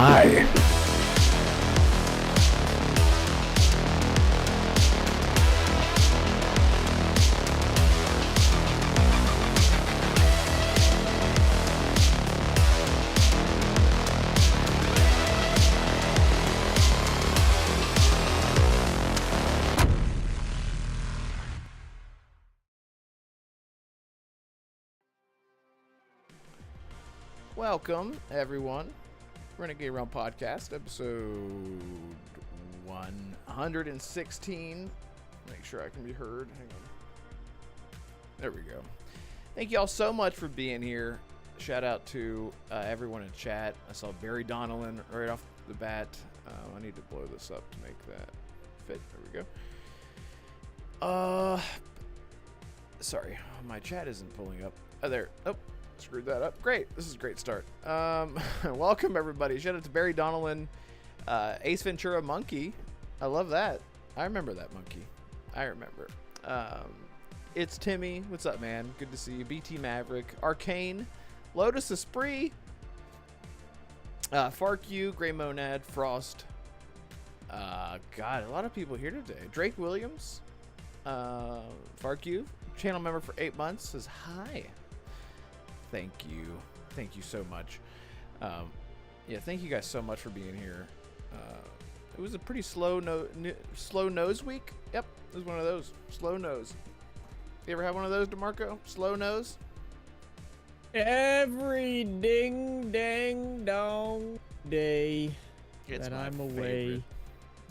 Hi. Welcome, everyone. Renegade Realm Podcast, episode 116. Make sure I can be heard. Hang on. There we go. Thank you all so much for being here. Shout out to everyone in chat. I saw Barry Donnellan right off the bat. I need to blow this up to make that fit. There we go. Sorry, my chat isn't pulling up. Oh, there. Oh. Screwed that up. Great. This is a great start. Welcome, everybody. Shout out to Barry Donnellan, Ace Ventura Monkey. I love that. I remember that monkey. I remember. It's Timmy. What's up, man? Good to see you. BT Maverick. Arcane. Lotus Esprit. FarQ. Gray Monad. Frost. God, a lot of people here today. Drake Williams. FarQ. Channel member for 8 months. Says hi. Thank you so much. Yeah, thank you guys so much for being here. It was a pretty slow nose week. Yep, it was one of those slow nose. You ever have one of those, DeMarco? Slow nose. Every ding dang dong day that I'm away.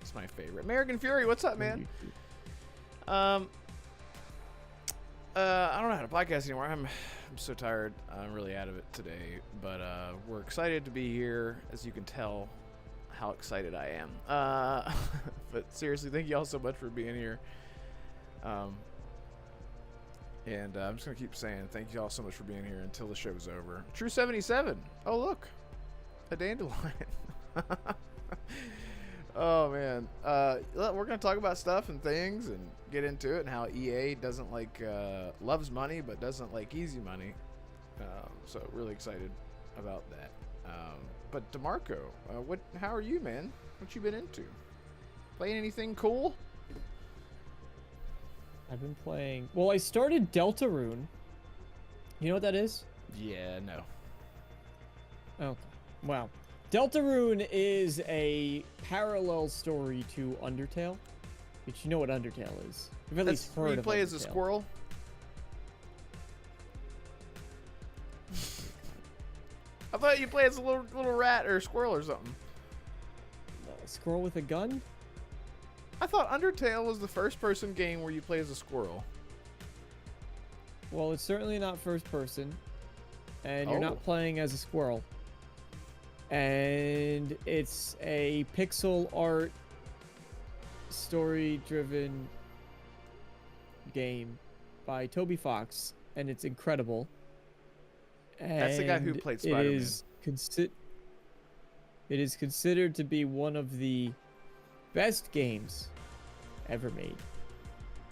It's my favorite. American Fury, what's up, man? I don't know how to podcast anymore. I'm so tired. I'm really out of it today, but we're excited to be here. As you can tell how excited I am. But seriously, thank you all so much for being here. And I'm just going to keep saying thank you all so much for being here until the show's over. True 77. Oh, look. A dandelion. Oh, man. We're going to talk about stuff and things and get into it and how EA doesn't like, loves money but doesn't like easy money. So really excited about that. But DeMarco, how are you, man? What you been into? Playing anything cool? I've been playing... Well, I started Deltarune. You know what that is? Yeah, no. Okay. Wow. Deltarune is a parallel story to Undertale, which you know what Undertale is. You've at least heard of you play Undertale. as a squirrel? I thought you play as a little rat or a squirrel or something. A squirrel with a gun? I thought Undertale was the first-person game where you play as a squirrel. Well, it's certainly not first person, and you're not playing as a squirrel. And it's a pixel art story-driven game by Toby Fox, and it's incredible. And that's the guy who played Spider-Man. It is considered to be one of the best games ever made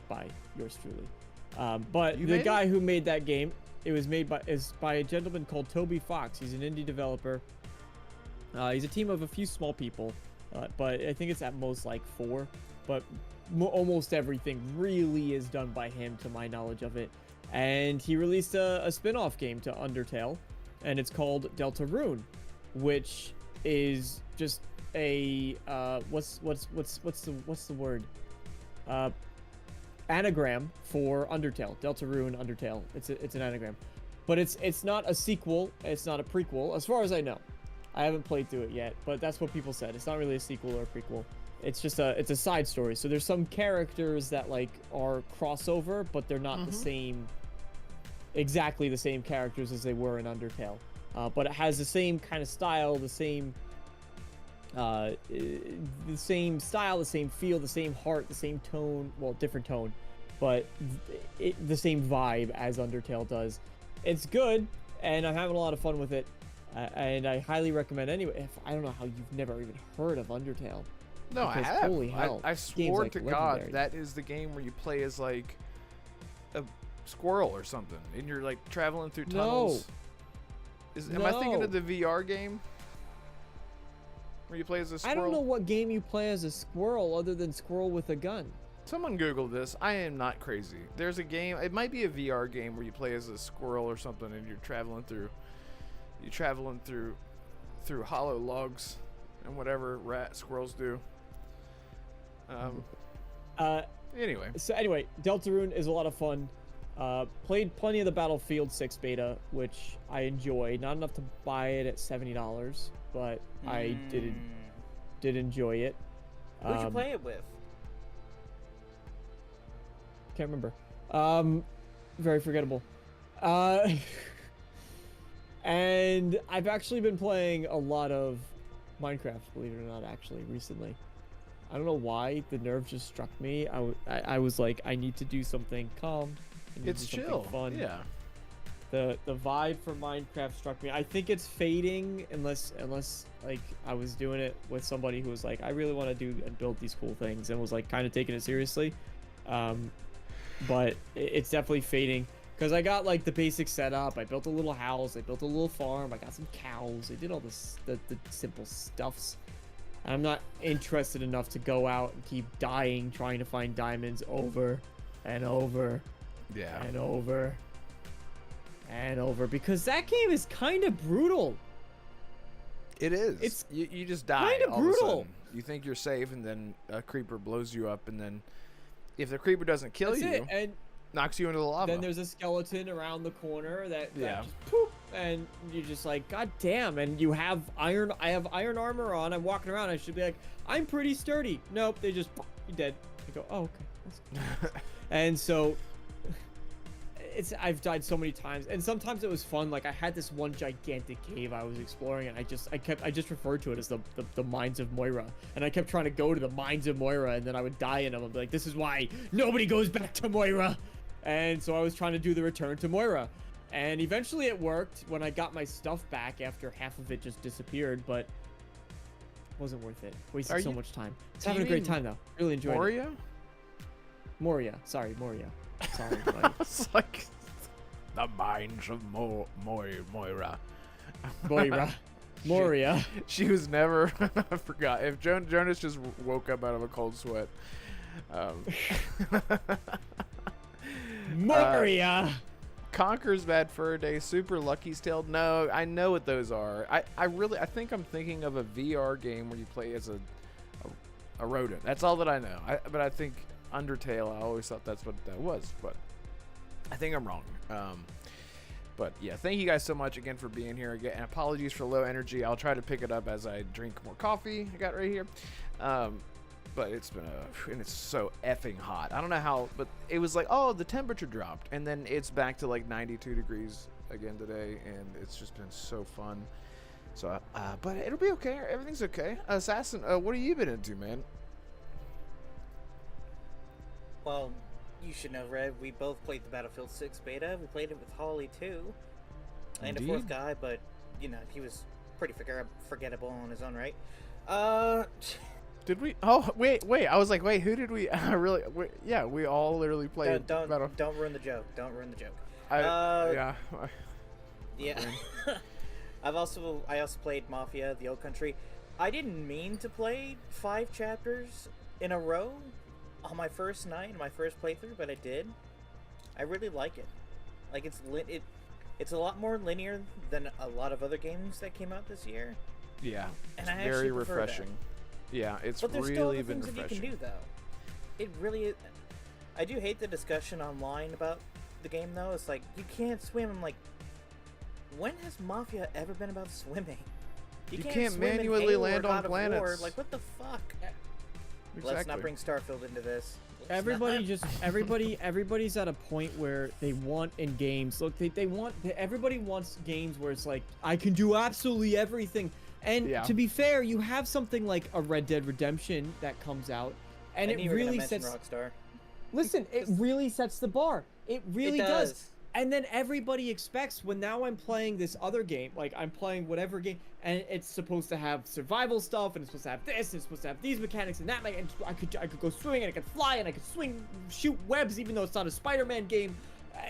by yours truly. But the guy who made that game, it was made by a gentleman called Toby Fox. He's an indie developer. He's a team of a few small people, but I think it's at most like 4. But almost everything really is done by him, to my knowledge of it. And he released a spin-off game to Undertale, and it's called Deltarune, which is just a what's the word? Anagram for Undertale. Deltarune Undertale. It's an anagram, but it's not a sequel. It's not a prequel, as far as I know. I haven't played through it yet, but that's what people said. It's not really a sequel or a prequel. It's just it's a side story. So there's some characters that like are crossover, but they're not the same, exactly the same characters as they were in Undertale. But it has the same kind of style, the same style, the same feel, the same heart, the same tone. Well, different tone, but the same vibe as Undertale does. It's good, and I'm having a lot of fun with it. And I highly recommend anyway. I don't know how you've never even heard of Undertale. No, I have. Holy hell, I swore like to legendary. God that is the game where you play as like a squirrel or something, and you're like traveling through tunnels. Am I thinking of the VR game? where you play as a squirrel? I don't know what game you play as a squirrel other than squirrel with a gun. Someone Google this. I am not crazy. There's a game. It might be a VR game where you play as a squirrel or something, and you're traveling through hollow logs and whatever squirrels do. Anyway. So anyway, Deltarune is a lot of fun. Played plenty of the Battlefield 6 beta, which I enjoyed. Not enough to buy it at $70, but I did enjoy it. Who'd you play it with? Can't remember. Very forgettable. And I've actually been playing a lot of Minecraft, believe it or not, actually, recently. I don't know why the nerve just struck me. I was like, I need to do something calm. It's chill. Fun. Yeah. The vibe for Minecraft struck me. I think it's fading unless like I was doing it with somebody who was like, I really want to do and build these cool things, and was like kind of taking it seriously. But it's definitely fading because I got like the basic setup. I built a little house. I built a little farm. I got some cows. I did all the simple stuffs. I'm not interested enough to go out and keep dying trying to find diamonds over and over and over and over, because that game is kind of brutal. It is. It's you just die. kind of all brutal. Of a sudden. You think you're safe, and then a creeper blows you up, and then if the creeper doesn't kill That's you, it. And knocks you into the lava. then there's a skeleton around the corner that Yeah. just poop, and you're just like, God damn. And you have iron. I have iron armor on. I'm walking around. I should be like, I'm pretty sturdy. Nope. They just, you're dead. I go, oh, okay. That's and so I've died so many times, and sometimes it was fun. Like I had this one gigantic cave I was exploring, and I just referred to it as the Mines of Moira, and I kept trying to go to the Mines of Moira, and then I would die in them. I'd be like, this is why nobody goes back to Moira. And so I was trying to do the return to Moira, and eventually it worked when I got my stuff back after half of it just disappeared, but it wasn't worth it. Wasted so much time. It's having a great time though. Really enjoyed it. Moria? Moria. Sorry, Moria. Sorry, buddy. It's like the mines of Moira. Moria. She was never. I forgot. If Jonas just woke up out of a cold sweat. Moria. Conker's Bad Fur Day, Super Lucky's Tale. No, I know what those are. I think I'm thinking of a VR game where you play as a rodent. That's all that I know. But I think Undertale, I always thought that's what that was, but I think I'm wrong. But yeah, thank you guys so much again for being here again, and apologies for low energy. I'll try to pick it up as I drink more coffee I got right here. But it's been and it's so effing hot. I don't know how, but it was like, oh, the temperature dropped, and then it's back to like 92 degrees again today, and it's just been so fun. So, but it'll be okay. Everything's okay. Assassin, what have you been into, man? Well, you should know, Red. We both played the Battlefield 6 beta. We played it with Holly too, and a fourth guy, but you know he was pretty forgettable on his own right. Did we? Oh, wait. I was like, wait, who did we really? Yeah, we all literally played. Don't ruin the joke. Don't ruin the joke. Yeah. Yeah. I also played Mafia: The Old Country. I didn't mean to play 5 chapters in a row on my first night, in my first playthrough, but I did. I really like it. Like it's a lot more linear than a lot of other games that came out this year. Yeah. And it's very refreshing. That. Yeah, it's but there's really still other been things refreshing. that you can do though. It really is. I do hate the discussion online about the game though. It's like you can't swim. I'm like, when has Mafia ever been about swimming? You can't can't swim in manually Halo land or on God of War. planets. Like what the fuck? Exactly. Let's not bring Starfield into this. Everybody's at a point where they want in games. Look, everybody wants games where it's like, I can do absolutely everything. And to be fair, you have something like a Red Dead Redemption that comes out, and it really sets. Rockstar. Listen, it really sets the bar. It really does. And then everybody expects, when now I'm playing this other game, like I'm playing whatever game, and it's supposed to have survival stuff, and it's supposed to have this, and it's supposed to have these mechanics and that, and I could go swimming, and I could fly, and I could shoot webs, even though it's not a Spider-Man game,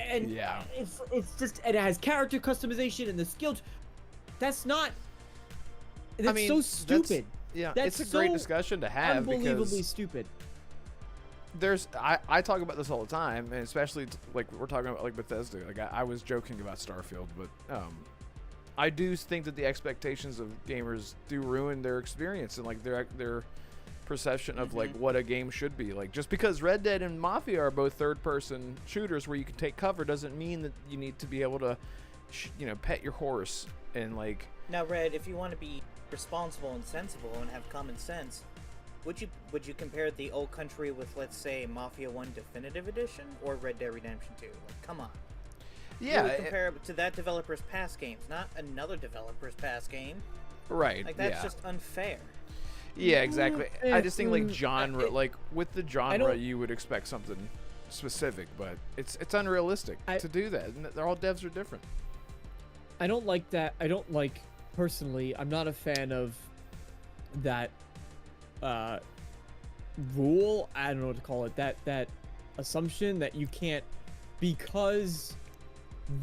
and it's just, and it has character customization and the skill. That's so stupid. Yeah, That's it's a great so discussion to have unbelievably because stupid. I talk about this all the time, and especially like we're talking about like Bethesda. Like I was joking about Starfield, but I do think that the expectations of gamers do ruin their experience and like their perception of like what a game should be. Like just because Red Dead and Mafia are both third-person shooters where you can take cover doesn't mean that you need to be able to, pet your horse and like. Now, Red, if you want to be responsible and sensible and have common sense, would you compare the old country with, let's say, Mafia 1 Definitive Edition or Red Dead Redemption 2? Like, come on. Yeah. You would compare it to that developer's past games, not another developer's past game. Right. Like, that's just unfair. Yeah, exactly. I just think like genre, like with the genre, you would expect something specific, but it's unrealistic to do that. And all devs are different. I don't like that. I don't like, personally, I'm not a fan of that rule. I don't know what to call it. That assumption that you can't, because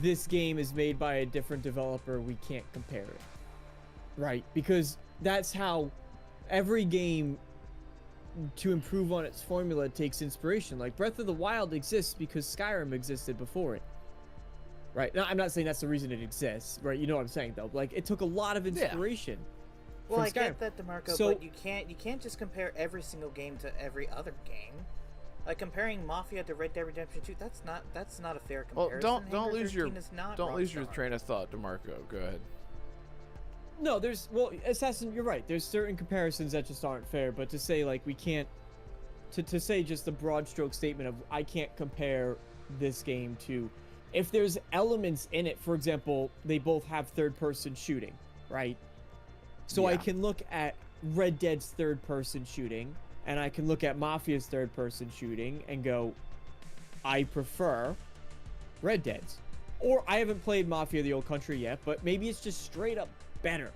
this game is made by a different developer, we can't compare it. Right? Because that's how every game, to improve on its formula, takes inspiration. Like Breath of the Wild exists because Skyrim existed before it. Right? Now, I'm not saying that's the reason it exists, right? You know what I'm saying, though. Like, it took a lot of inspiration. Well, I Skyrim. get that, DeMarco, So, but you can't just compare every single game to every other game. Like comparing Mafia to Red Dead Redemption 2, that's not a fair comparison. Well, don't Halo lose your 13 is not don't lose your Rockstar. train of thought, DeMarco. Go ahead. no, Assassin, you're right. There's certain comparisons that just aren't fair, but to say, like, we can't, to say just a broad stroke statement of, I can't compare this game to, if there's elements in it, for example, they both have third-person shooting, right? So I can look at Red Dead's third-person shooting, and I can look at Mafia's third-person shooting and go, I prefer Red Dead's. Or I haven't played Mafia the Old Country yet, but maybe it's just straight up better,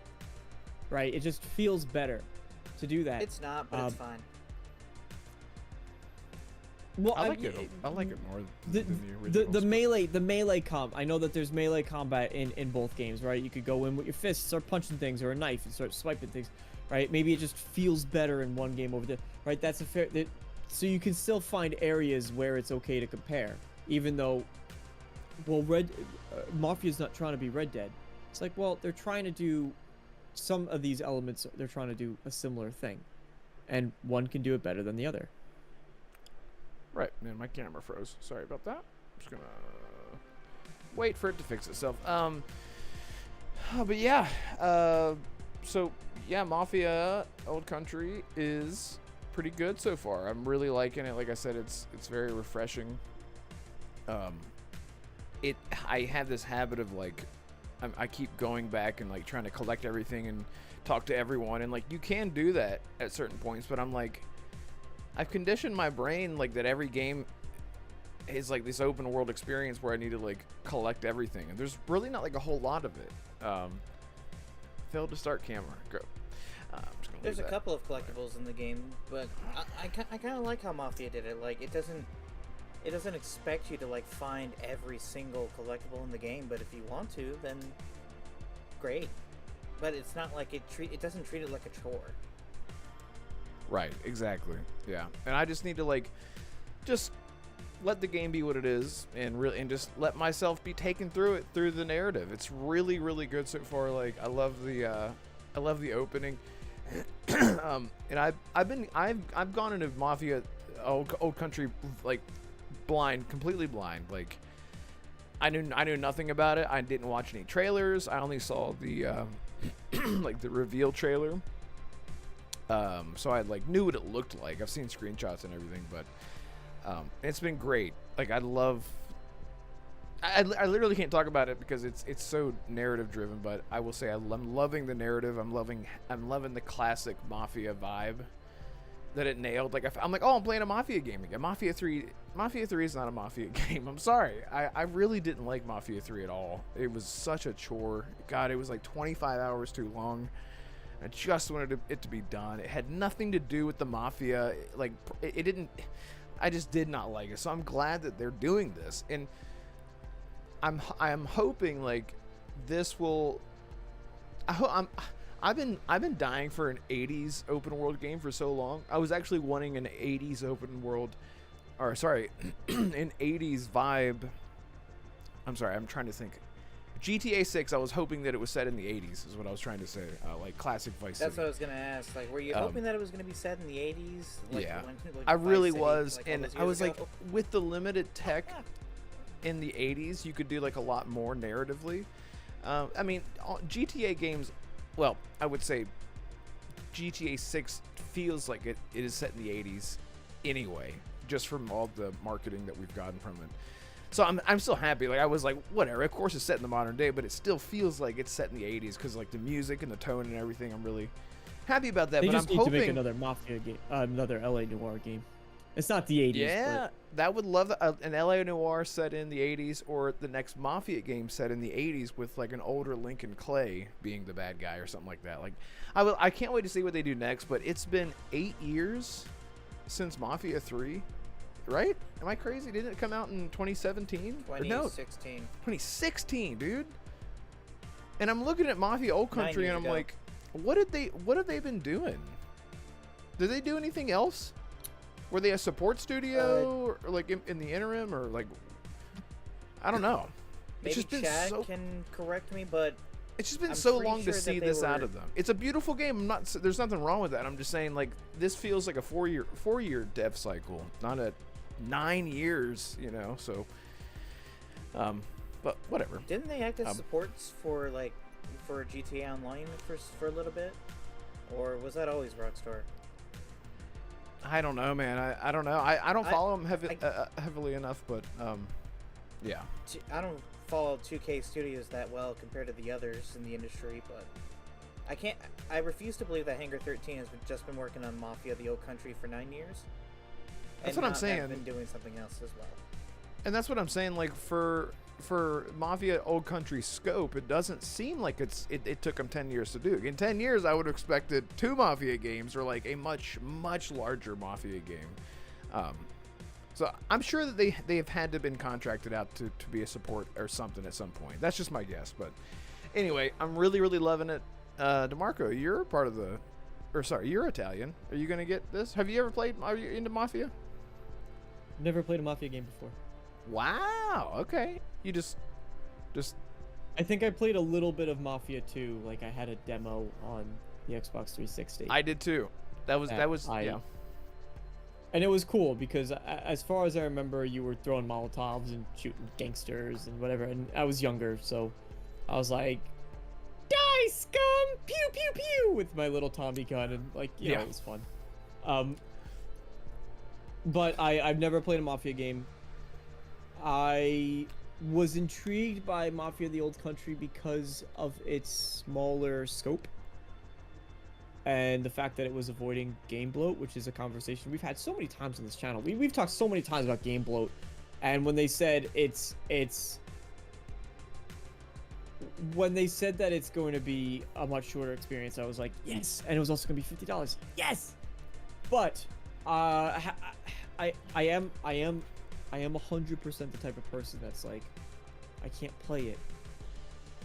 right? It just feels better to do that. It's not, but it's fine. Well, I like it more than the original. The melee I know that there's melee combat in both games, right? You could go in with your fists, start punching things, or a knife and start swiping things, right? Maybe it just feels better in one game over there, right? That's a fair. So you can still find areas where it's okay to compare, even though, well, Mafia's not trying to be Red Dead. It's like, well, they're trying to do some of these elements. They're trying to do a similar thing, and one can do it better than the other. Right, man, my camera froze. Sorry about that. I'm just gonna wait for it to fix itself. But yeah, so yeah, Mafia Old Country is pretty good so far. I'm really liking it. Like I said, it's very refreshing. I have this habit of like, I keep going back and like trying to collect everything and talk to everyone, and like you can do that at certain points, but I'm like, I've conditioned my brain like that every game is like this open world experience where I need to like collect everything, and there's really not like a whole lot of it. Failed to start camera. Go. I'm just gonna There's a leave that. couple of collectibles in the game, but I kind of like how Mafia did it. Like it doesn't expect you to like find every single collectible in the game, but if you want to, then great. But it's not like it doesn't treat it like a chore. Right, exactly. Yeah. And I just need to like just let the game be what it is and just let myself be taken through the narrative. It's really, really good so far. Like I love the opening. And I've gone into Mafia Old Country like completely blind. Like I knew nothing about it. I didn't watch any trailers. I only saw the like the reveal trailer. So I like knew what it looked like. I've seen screenshots and everything, but it's been great. Like I literally can't talk about it because it's so narrative driven, but I will say I'm loving the narrative. I'm loving the classic Mafia vibe that it nailed. Like I'm like, oh, I'm playing a Mafia game again. Mafia 3 is not a Mafia game. I'm sorry. I really didn't like Mafia 3 at all. It was such a chore. God, it was like 25 hours too long. I just wanted it to be done. It had nothing to do with the Mafia. Like it didn't. I just did not like it. So I'm glad that they're doing this, and I'm hoping like this will. I've been dying for an 80s open world game for so long. I was actually wanting an 80s open world, or sorry, an 80s vibe. I'm sorry, I'm trying to think. GTA 6, I was hoping that it was set in the 80s, is what I was trying to say. Like classic Vice City. That's what I was going to ask. Like, were you hoping that it was going to be set in the 80s? Like, yeah. Like I really City, was. like, And I was like, with the limited tech in the 80s, you could do like a lot more narratively. I mean, GTA games, well, I would say GTA 6 feels like it is set in the 80s anyway, just from all the marketing that we've gotten from it. So I'm still happy. Like, I was like, whatever, of course it's set in the modern day, but it still feels like it's set in the 80s because like the music and the tone and everything. I'm really happy about that. They but just I'm need hoping to make another Mafia game, another LA Noire game. It's not the 80s. Yeah, but that would love an LA Noire set in the 80s, or the next Mafia game set in the 80s with like an older Lincoln Clay being the bad guy or something like that. Like, I can't wait to see what they do next. But it's been 8 years since Mafia 3, right? Am I crazy? Didn't it come out in 2017? 2016. 2016, dude. And I'm looking at Mafia Old Country and I'm like, what have they been doing? Did they do anything else? Were they a support studio, or like in the interim, or like, I don't know. Maybe it's just been Chad so, can correct me, but it's just been I'm so pretty long sure to that see they this out were- of them. It's a beautiful game. There's nothing wrong with that. I'm just saying, like, this feels like a four-year dev cycle, not a 9 years, you know. So, but whatever. didn't they act as supports for GTA Online for a little bit, or was that always Rockstar? I don't know, man. I don't know. I don't follow them heavily enough, but yeah. I don't follow 2K Studios that well compared to the others in the industry, but I refuse to believe that Hangar 13 has just been working on Mafia: The Old Country for 9 years. That's and what I'm not saying. have been doing something else as well. And that's what I'm saying. Like, for Mafia Old Country scope, it doesn't seem like it took them 10 years to do. In 10 years, I would have expected 2 Mafia games, or like a much larger Mafia game. So I'm sure that they have had to have been contracted out to be a support or something at some point. That's just my guess. But anyway, I'm really loving it. DeMarco, you're part of the, or sorry, you're Italian. Are you gonna get this? Have you ever played? Are you into Mafia? Never played a Mafia game before. Wow. Okay. You just. I think I played a little bit of Mafia 2. Like, I had a demo on the Xbox 360. I did too. That was yeah. And it was cool because, as far as I remember, you were throwing Molotovs and shooting gangsters and whatever. And I was younger, so I was like, "Die, scum! Pew pew pew!" with my little Tommy gun, and like, you know, it was fun. But I've never played a Mafia game. I was intrigued by Mafia: The Old Country because of its smaller scope and the fact that it was avoiding game bloat, which is a conversation we've had so many times on this channel. We've talked so many times about game bloat, and when they said when they said that it's going to be a much shorter experience, I was like, yes, and it was also going to be $50. Yes, but I am 100% the type of person that's like, I can't play it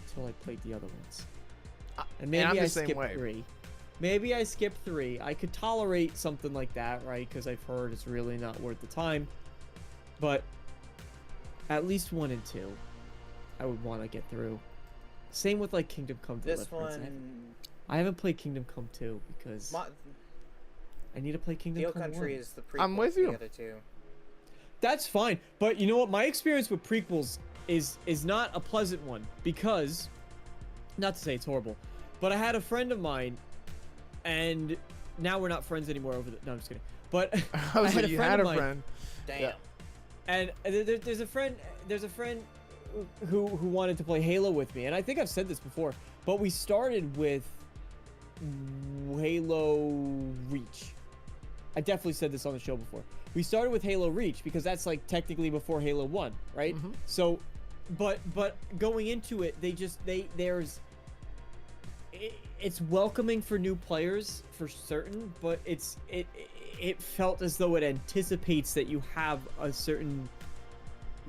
until I played the other ones. And maybe I skipped 3. Maybe I skipped 3. I could tolerate something like that, right? Because I've heard it's really not worth the time. But at least 1 and 2, I would want to get through. Same with like Kingdom Come This Deliverance. one, I haven't played Kingdom Come 2 because I need to play Kingdom The Old Come Country 1. is the prequel I'm with to you. the other two. That's fine, but you know what? My experience with prequels is not a pleasant one because, not to say it's horrible, but I had a friend of mine, and now we're not friends anymore over the. No, I'm just kidding. But I was like, you had a of mine, friend. Damn. Yeah. and there's a friend who wanted to play Halo with me, and I think I've said this before, but we started with Halo Reach. I definitely said this on the show before. We started with Halo Reach because that's like technically before Halo 1, right? Mm-hmm. So, but going into it, it's welcoming for new players for certain, but it felt as though it anticipates that you have a certain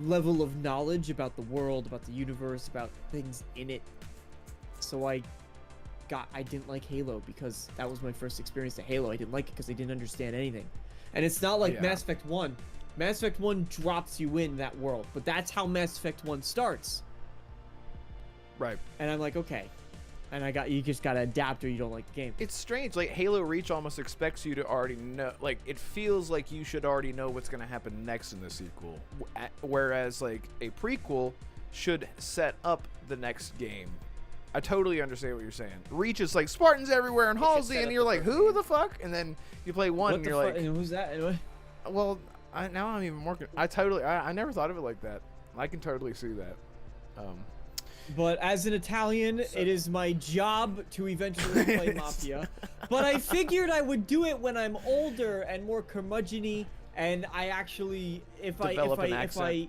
level of knowledge about the world, about the universe, about things in it. So I didn't like Halo because that was my first experience to Halo. I didn't like it because I didn't understand anything. And it's not like Mass Effect 1. Mass Effect 1 drops you in that world, but that's how Mass Effect 1 starts. Right. And I'm like, okay. And you just gotta adapt or you don't like the game. It's strange. Like, Halo Reach almost expects you to already know. Like, it feels like you should already know what's going to happen next in the sequel. Whereas, like, a prequel should set up the next game. I totally understand what you're saying. Reach is like Spartans everywhere and Halsey, and you're like, who the fuck? And then you play one, and you're like, and who's that anyway? Well, now I'm even more. I never thought of it like that. I can totally see that. But as an Italian, it is my job to eventually play Mafia. But I figured I would do it when I'm older and more curmudgeon-y, and I actually, if I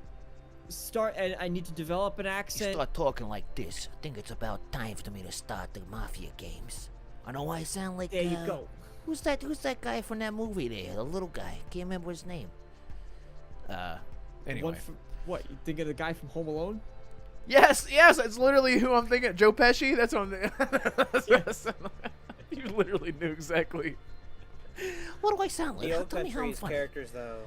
start and I need to develop an accent. You start talking like this, I think it's about time for me to start the Mafia games. I know why I sound like. There you go. Who's that guy from that movie there? The little guy. Can't remember his name. Anyway. What, you think of the guy from Home Alone? Yes, that's literally who I'm thinking. Joe Pesci. That's what I'm thinking. You literally knew exactly. What do I sound like? The Old Tell me how I'm Country's funny. characters, though.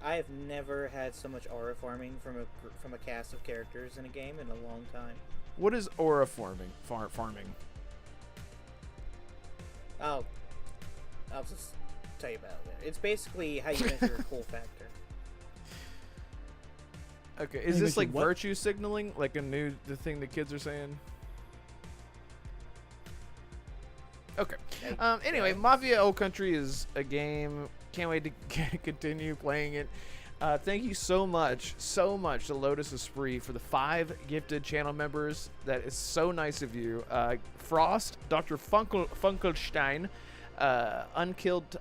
I have never had so much aura farming from a cast of characters in a game in a long time. What is aura farming? Farming. I'll just tell you about it. It's basically how you measure a cool factor. Okay, is this like virtue signaling, like the thing the kids are saying? Okay. Anyway, Mafia Old Country is a game. Can't wait to continue playing it. Thank you so much to Lotus Esprit for the 5 gifted channel members. That is so nice of you. Frost, Dr. Funkelstein, Unkilled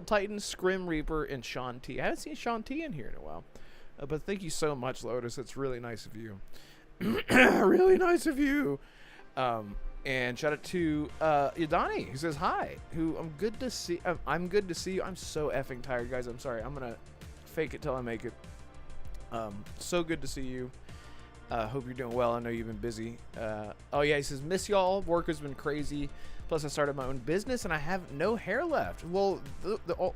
Titan, Scrim Reaper, and Sean T. I haven't seen Sean T in here in a while. But thank you so much, Lotus. It's really nice of you. Really nice of you. And shout out to Yadani, who says hi. I'm good to see you. I'm so effing tired, guys. I'm sorry. I'm gonna fake it till I make it. So good to see you. Hope you're doing well. I know you've been busy. Oh yeah, he says miss y'all. Work has been crazy. Plus I started my own business and I have no hair left. Well,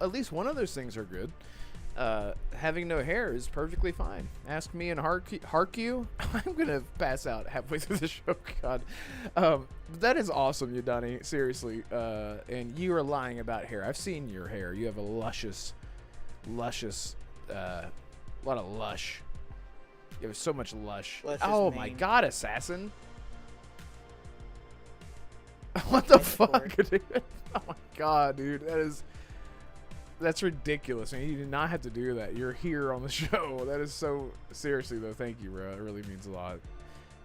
at least one of those things are good. Having no hair is perfectly fine. Ask me and hark you. I'm gonna pass out halfway through the show. God, that is awesome, Yudani. Seriously, and you are lying about hair. I've seen your hair. You have a luscious, a lot of lush. You have so much lush. Oh my God, assassin! What the fuck, dude? Oh my God, dude, that's ridiculous. I mean, you did not have to do that. You're here on the show. That is so... Seriously, though, thank you, bro. It really means a lot.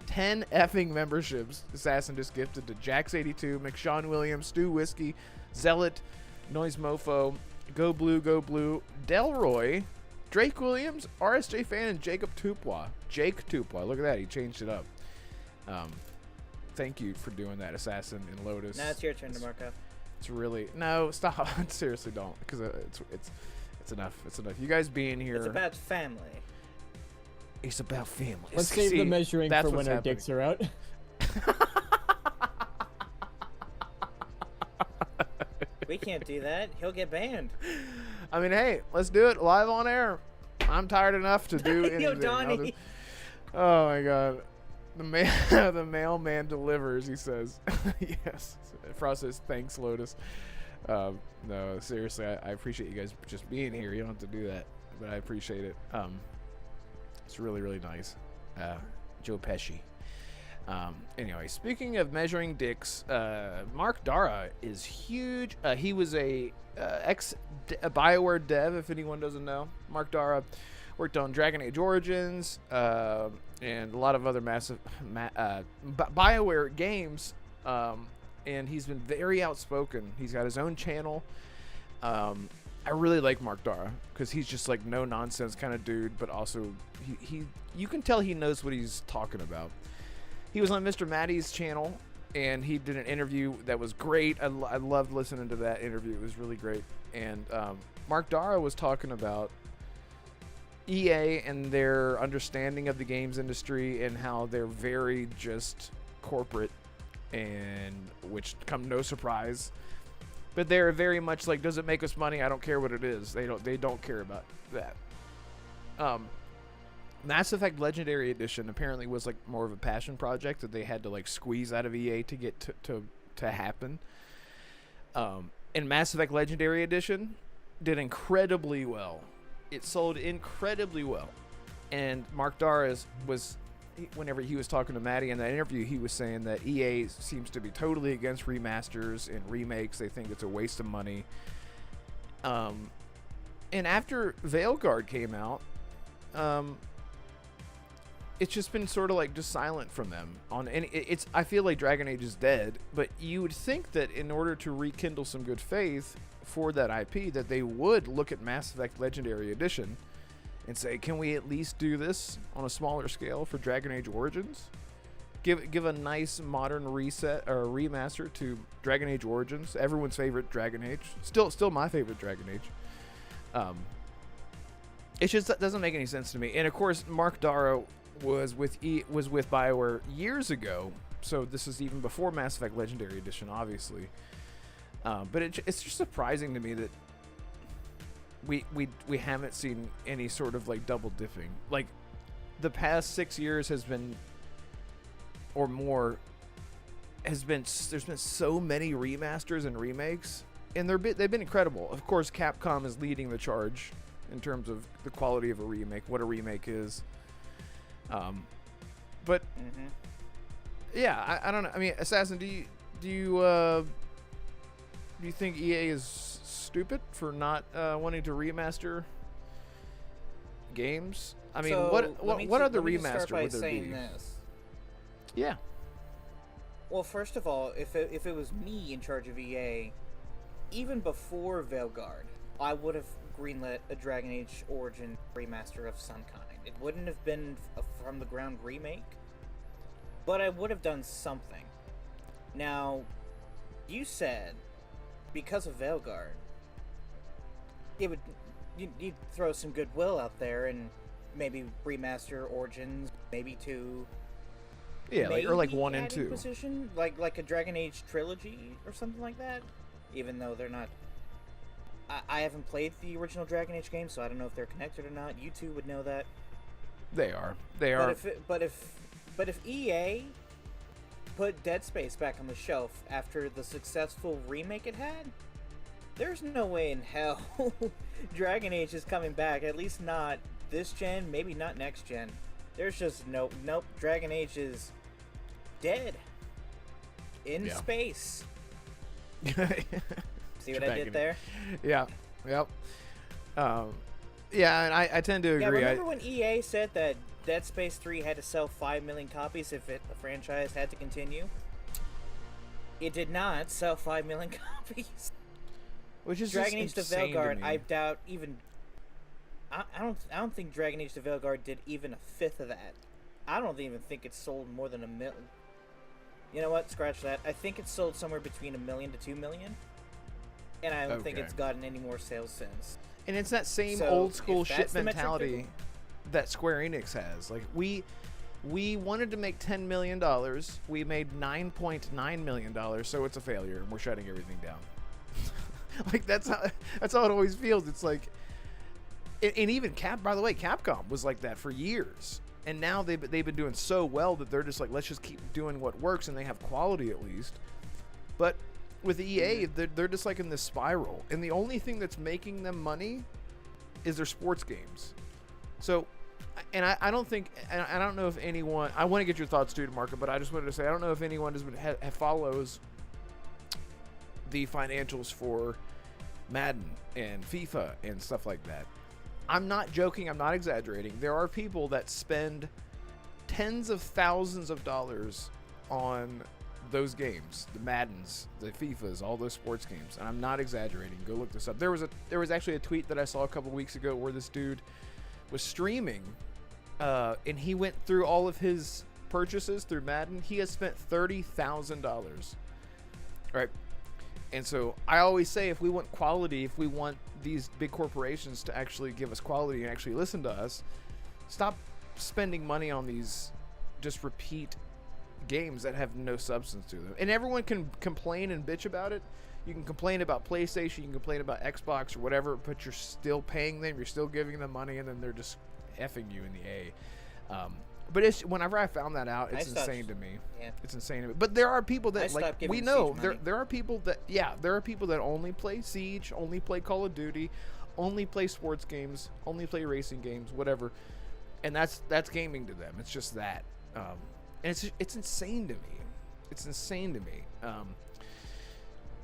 10 effing memberships. Assassin just gifted to Jax82, McShawn Williams, Stu Whiskey, Zealot, Noise Mofo, Go Blue, Delroy, Drake Williams, RSJ Fan, and Jacob Tupwa. Jake Tupwa. Look at that. He changed it up. Thank you for doing that, Assassin and Lotus. Now it's your turn to mark up. It's really no stop. Seriously, don't, because it's enough. It's enough. You guys being here. It's about family. It's about family. Let's save the measuring for when our dicks are out. We can't do that. He'll get banned. I mean, hey, let's do it live on air. I'm tired enough to do anything. Yo, Donnie. Oh my God. The mailman delivers, he says. Yes. Frost says, thanks, Lotus. No, seriously, I appreciate you guys just being here. You don't have to do that, but I appreciate it. It's really, really nice. Joe Pesci. Anyway, speaking of measuring dicks, Mark Darrah is huge. He was a BioWare dev, if anyone doesn't know. Mark Darrah worked on Dragon Age Origins, and a lot of other massive BioWare games, and he's been very outspoken. He's got his own channel. I really like Mark Darrah because he's just like no nonsense kind of dude, but also he you can tell he knows what he's talking about. He was on Mr. Matty's channel, and he did an interview that was great. I loved listening to that interview. It was really great. And Mark Darrah was talking about EA and their understanding of the games industry and how they're very just corporate, and which come no surprise. But they're very much like, does it make us money? I don't care what it is. They don't care about that. Mass Effect Legendary Edition apparently was like more of a passion project that they had to like squeeze out of EA to get to happen. And Mass Effect Legendary Edition did incredibly well. It sold incredibly well. And Mark Darrah whenever he was talking to Maddie in that interview, he was saying that EA seems to be totally against remasters and remakes. They think it's a waste of money. And after Veilguard came out, it's just been sort of like just silent from them I feel like Dragon Age is dead, but you would think that in order to rekindle some good faith for that IP, that they would look at Mass Effect Legendary Edition and say, can we at least do this on a smaller scale for Dragon Age Origins? Give a nice modern reset or remaster to Dragon Age Origins, everyone's favorite Dragon Age, still my favorite Dragon Age. It just doesn't make any sense to me. And of course, Mark Darrah was with BioWare years ago, so this is even before Mass Effect Legendary Edition, obviously. But it's just surprising to me that we haven't seen any sort of like double dipping. Like the past 6 years has been, or more, there's been so many remasters and remakes, and they've been incredible. Of course, Capcom is leading the charge in terms of the quality of a remake, what a remake is. But yeah, I don't know. I mean, Assassin, do you think EA is stupid for not wanting to remaster games? I mean, So, what other let me just start remaster by would there saying be? This. Yeah. Well, first of all, if it was me in charge of EA, even before Veilguard, I would have greenlit a Dragon Age Origin remaster of some kind. It wouldn't have been a from the ground remake, but I would have done something. Now, you said because of Veilguard, you'd throw some goodwill out there and maybe remaster Origins, maybe 2. Yeah, like, or like 1 and add 2. Inquisition, like a Dragon Age trilogy or something like that. Even though they're not, I haven't played the original Dragon Age game, so I don't know if they're connected or not. You two would know that. They are. But if EA put Dead Space back on the shelf after the successful remake it had, there's no way in hell Dragon Age is coming back. At least not this gen, maybe not next gen. There's just nope. Dragon Age is dead in space. See what I did there? Yeah. Yep. Yeah, and I tend to agree. Yeah, remember when EA said that Dead Space 3 had to sell 5 million copies if the franchise had to continue? It did not sell 5 million copies. Which is Dragon Age just to insane Veilguard, to me. I doubt even. I don't think Dragon Age to Veilguard did even a fifth of that. I don't even think it sold more than 1 million. You know what? Scratch that. I think it sold somewhere between 1 million to 2 million, and I don't think it's gotten any more sales since. And it's that same old school shit mentality that Square Enix has. Like we wanted to make $10 million. We made $9.9 million, so it's a failure, and we're shutting everything down. Like that's how it always feels. It's like, and even by the way, Capcom was like that for years, and now they've been doing so well that they're just like, let's just keep doing what works, and they have quality at least. But with EA, they're just like in this spiral, and the only thing that's making them money is their sports games. So, and I don't think, and I don't know if anyone, I want to get your thoughts too, Marco, but I just wanted to say, I don't know if anyone follows the financials for Madden and FIFA and stuff like that. I'm not joking, I'm not exaggerating. There are people that spend tens of thousands of dollars on those games, the Maddens, the FIFAs, all those sports games, and I'm not exaggerating. Go look this up. There was actually a tweet that I saw a couple weeks ago where this dude was streaming, and he went through all of his purchases through Madden. He has spent $30,000. Right, and so I always say, if we want quality, if we want these big corporations to actually give us quality and actually listen to us, stop spending money on these just repeat games that have no substance to them. And everyone can complain and bitch about it. You can complain about PlayStation, you can complain about Xbox or whatever, but you're still paying them, you're still giving them money, and then they're just effing you in the A. But it's whenever I found that out, it's insane to me. Yeah. It's insane to me. But there are people that we know there are people that only play Siege, only play Call of Duty, only play sports games, only play racing games, whatever. And that's gaming to them. It's just that. And it's insane to me. It's insane to me.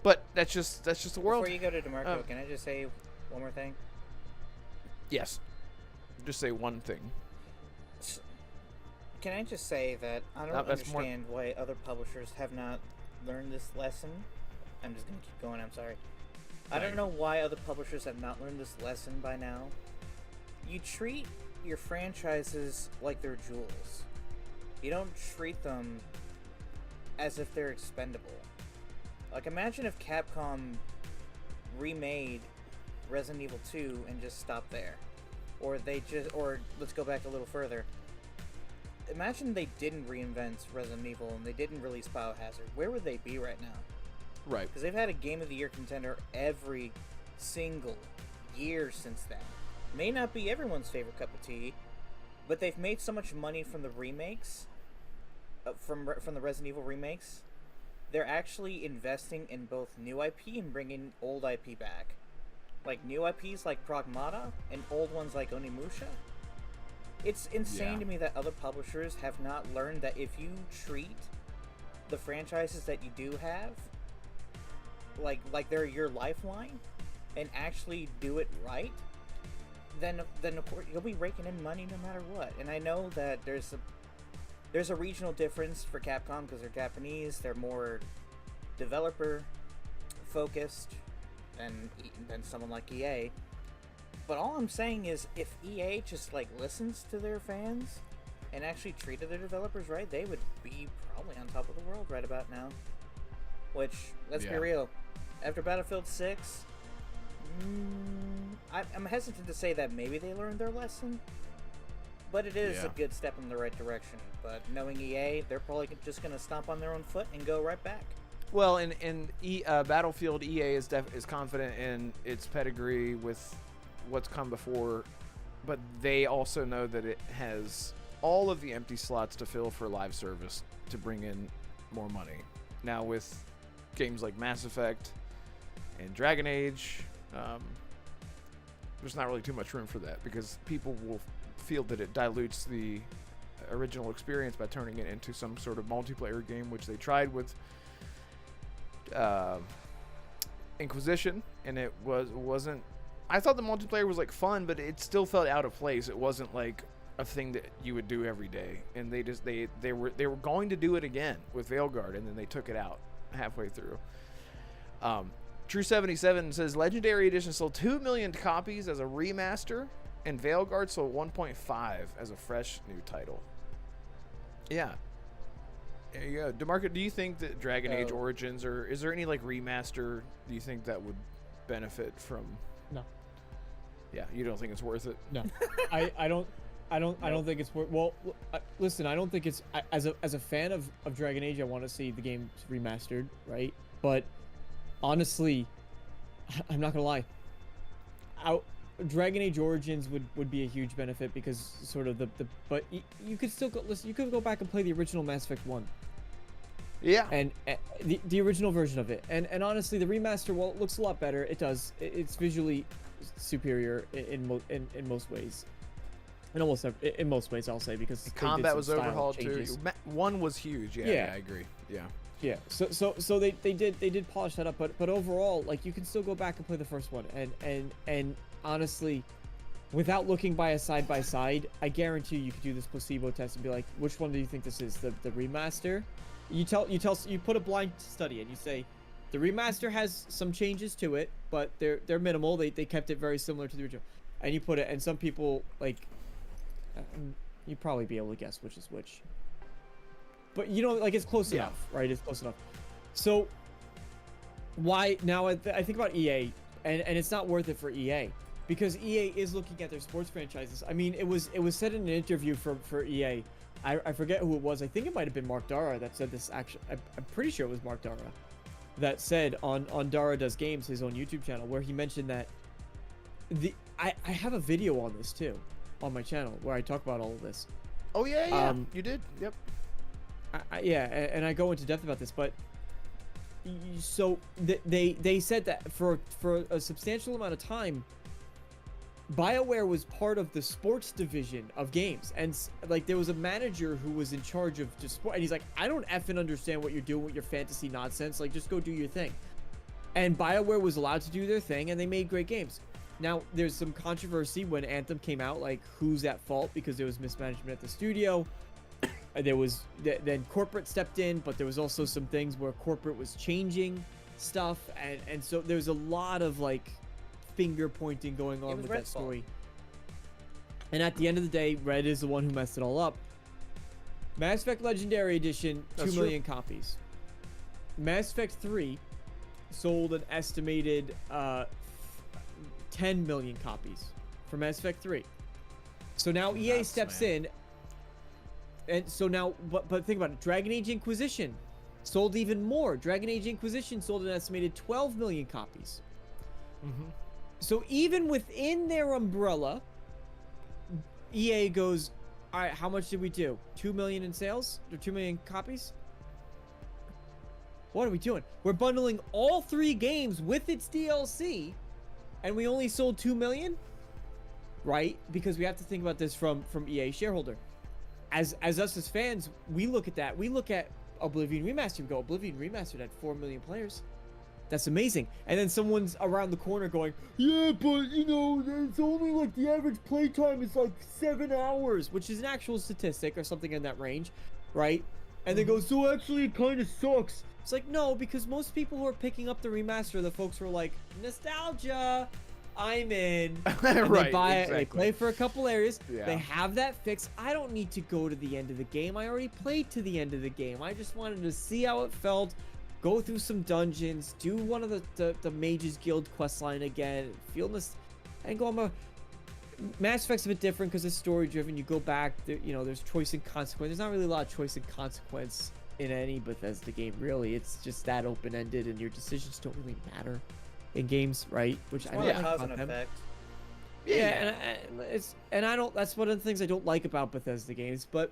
But that's just the world. Before you go to DeMarco, can I just say one more thing? Yes. Just say one thing. Can I just say that I don't understand why other publishers have not learned this lesson. I'm just going to keep going, I'm sorry. I don't know why other publishers have not learned this lesson by now. You treat your franchises like they're jewels. You don't treat them as if they're expendable. Like, imagine if Capcom remade Resident Evil 2 and just stopped there. Or let's go back a little further. Imagine they didn't reinvent Resident Evil and they didn't release Biohazard. Where would they be right now? Right. Because they've had a Game of the Year contender every single year since then. May not be everyone's favorite cup of tea, but they've made so much money from the remakes, from the Resident Evil remakes. They're actually investing in both new IP and bringing old IP back. Like new IPs like Pragmata and old ones like Onimusha. It's insane to me that other publishers have not learned that if you treat the franchises that you do have like they're your lifeline and actually do it right, then of course you'll be raking in money no matter what. And I know that there's a regional difference for Capcom because they're Japanese, they're more developer focused than someone like EA. But all I'm saying is, if EA just like listens to their fans and actually treated their developers right, they would be probably on top of the world right about now. Which, let's be real, after Battlefield 6, I'm hesitant to say that maybe they learned their lesson, but it is a good step in the right direction. But knowing EA, they're probably just going to stomp on their own foot and go right back. Well, in Battlefield, EA is confident in its pedigree with what's come before, but they also know that it has all of the empty slots to fill for live service to bring in more money. Now with games like Mass Effect and Dragon Age, there's not really too much room for that because people will feel that it dilutes the original experience by turning it into some sort of multiplayer game, which they tried with Inquisition, and it wasn't. I thought the multiplayer was like fun, but it still felt out of place. It wasn't like a thing that you would do every day. And they were going to do it again with Veilguard, and then they took it out halfway through. True77 says Legendary Edition sold 2 million copies as a remaster, and Veilguard sold 1.5 as a fresh new title. Yeah. There you go. DeMarco, do you think that Dragon Age Origins, or is there any like remaster do you think that would benefit from? No. Yeah, you don't think it's worth it? No, I don't think it's worth. Well, listen, I don't think it's as a fan of Dragon Age, I want to see the game remastered, right? But honestly, I'm not gonna lie. Dragon Age Origins would be a huge benefit because sort of but you could still go listen. You could go back and play the original Mass Effect 1. Yeah. And the original version of it. And honestly, the remaster, well, it looks a lot better. It does. It's visually superior in most ways. In most ways, I'll say, because the combat was overhauled too. One was huge. Yeah, I agree. Yeah. So they did polish that up, but overall, like, you can still go back and play the first one. And honestly, without looking by side, I guarantee you could do this placebo test and be like, which one do you think this is? The remaster? You put a blind study and you say the remaster has some changes to it, but they're minimal. They kept it very similar to the original. And you put it, and some people, like, you'd probably be able to guess which is which. But you know, like, it's close enough, right? It's close enough. So why now? I think about EA, and it's not worth it for EA because EA is looking at their sports franchises. I mean, it was said in an interview for EA. I forget who it was. I think it might have been Mark Darrah that said this. Actually, I'm pretty sure it was Mark Darrah that said on Darrah Does Games, his own YouTube channel, where he mentioned that I have a video on this too on my channel where I talk about all of this. Oh yeah, you did. Yep. Yeah, and I go into depth about this, but so they said that for a substantial amount of time, BioWare was part of the sports division of games, and like there was a manager who was in charge of just sport, and he's like, I don't effing understand what you're doing with your fantasy nonsense. Like, just go do your thing. And BioWare was allowed to do their thing, and they made great games. Now, there's some controversy when Anthem came out, like who's at fault because there was mismanagement at the studio. There was then corporate stepped in, but there was also some things where corporate was changing stuff, and so there's a lot of like finger pointing going on with that story. And at the end of the day, Red is the one who messed it all up. Mass Effect Legendary Edition, 2 million copies. Mass Effect 3 sold an estimated 10 million copies for Mass Effect 3. So now EA steps in, and so now, but think about it. Dragon Age Inquisition sold even more. Dragon Age Inquisition sold an estimated 12 million copies. So even within their umbrella, EA goes, all right, how much did we do? 2 million in sales? Or 2 million copies? What are we doing? We're bundling all 3 games with its DLC, and we only sold 2 million? Right? Because we have to think about this from EA shareholder. As us as fans, we look at that. We look at Oblivion Remastered. We go, Oblivion Remastered had 4 million players. That's amazing. And then someone's around the corner going, yeah, but you know, it's only like the average playtime is like 7 hours, which is an actual statistic or something in that range, right? And they go, so actually it kind of sucks. It's like, no, because most people who are picking up the remaster, the folks who are like, nostalgia, I'm in. And Right, they buy exactly. it, they play for a couple areas, Yeah. they have that fix. I don't need to go to the end of the game. I already played to the end of the game. I just wanted to see how it felt, go through some dungeons, do one of the Mages Guild questline again, feel this, and go on. Mass Effect's a bit different because it's story driven. You go back, you know, there's choice and consequence. There's not really a lot of choice and consequence in any Bethesda game, really. It's just that open-ended, and your decisions don't really matter in games, right? Which I Well, don't it like has an about them. effect. And I don't. That's one of the things I don't like about Bethesda games. But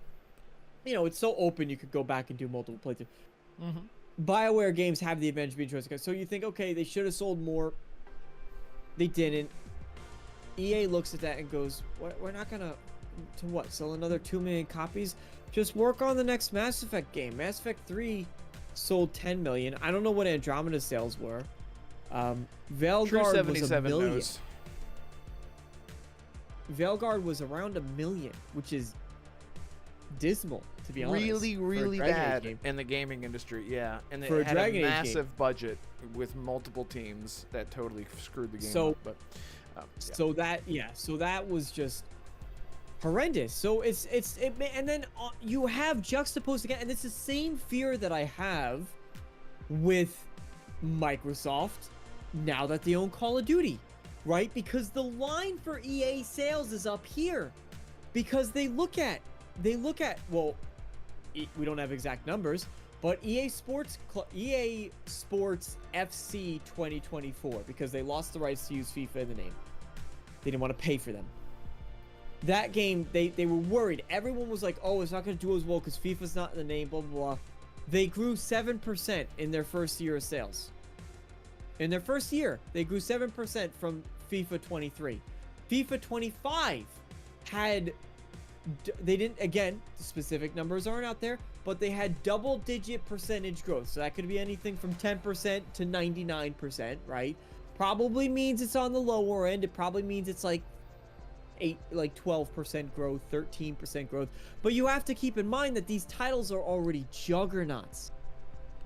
you know, it's so open. You could go back and do multiple playthroughs. BioWare games have the advantage of being choice. So you think, okay, they should have sold more. They didn't. EA looks at that and goes, we're not gonna to what? Sell another 2 million copies? Just work on the next Mass Effect game. Mass Effect 3 sold 10 million. I don't know what Andromeda's sales were. Veilguard was 1 million. knows. Veilguard was around 1 million, which is dismal, to be honest. Really, for a really Dragon Age bad game. in the gaming industry. Yeah, and For it a had Dragon a Age massive budget with multiple teams that totally screwed the game So- up. But yeah. So that was just horrendous. So and then you have juxtaposed again, and it's the same fear that I have with Microsoft now that they own Call of Duty, right? Because the line for EA sales is up here, because they look at well, we don't have exact numbers, but EA Sports FC 2024, because they lost the rights to use FIFA in the name. They didn't want to pay for them. That game, they were worried. Everyone was like, oh, it's not going to do as well because FIFA's not in the name, blah, blah, blah. They grew 7% in their first year of sales. In their first year, they grew 7% from FIFA 23. FIFA 25 had, they didn't, again, the specific numbers aren't out there, but they had double-digit percentage growth. So that could be anything from 10% to 99%, right? Probably means it's on the lower end. It probably means it's like 12% growth, 13% growth. But you have to keep in mind that these titles are already juggernauts.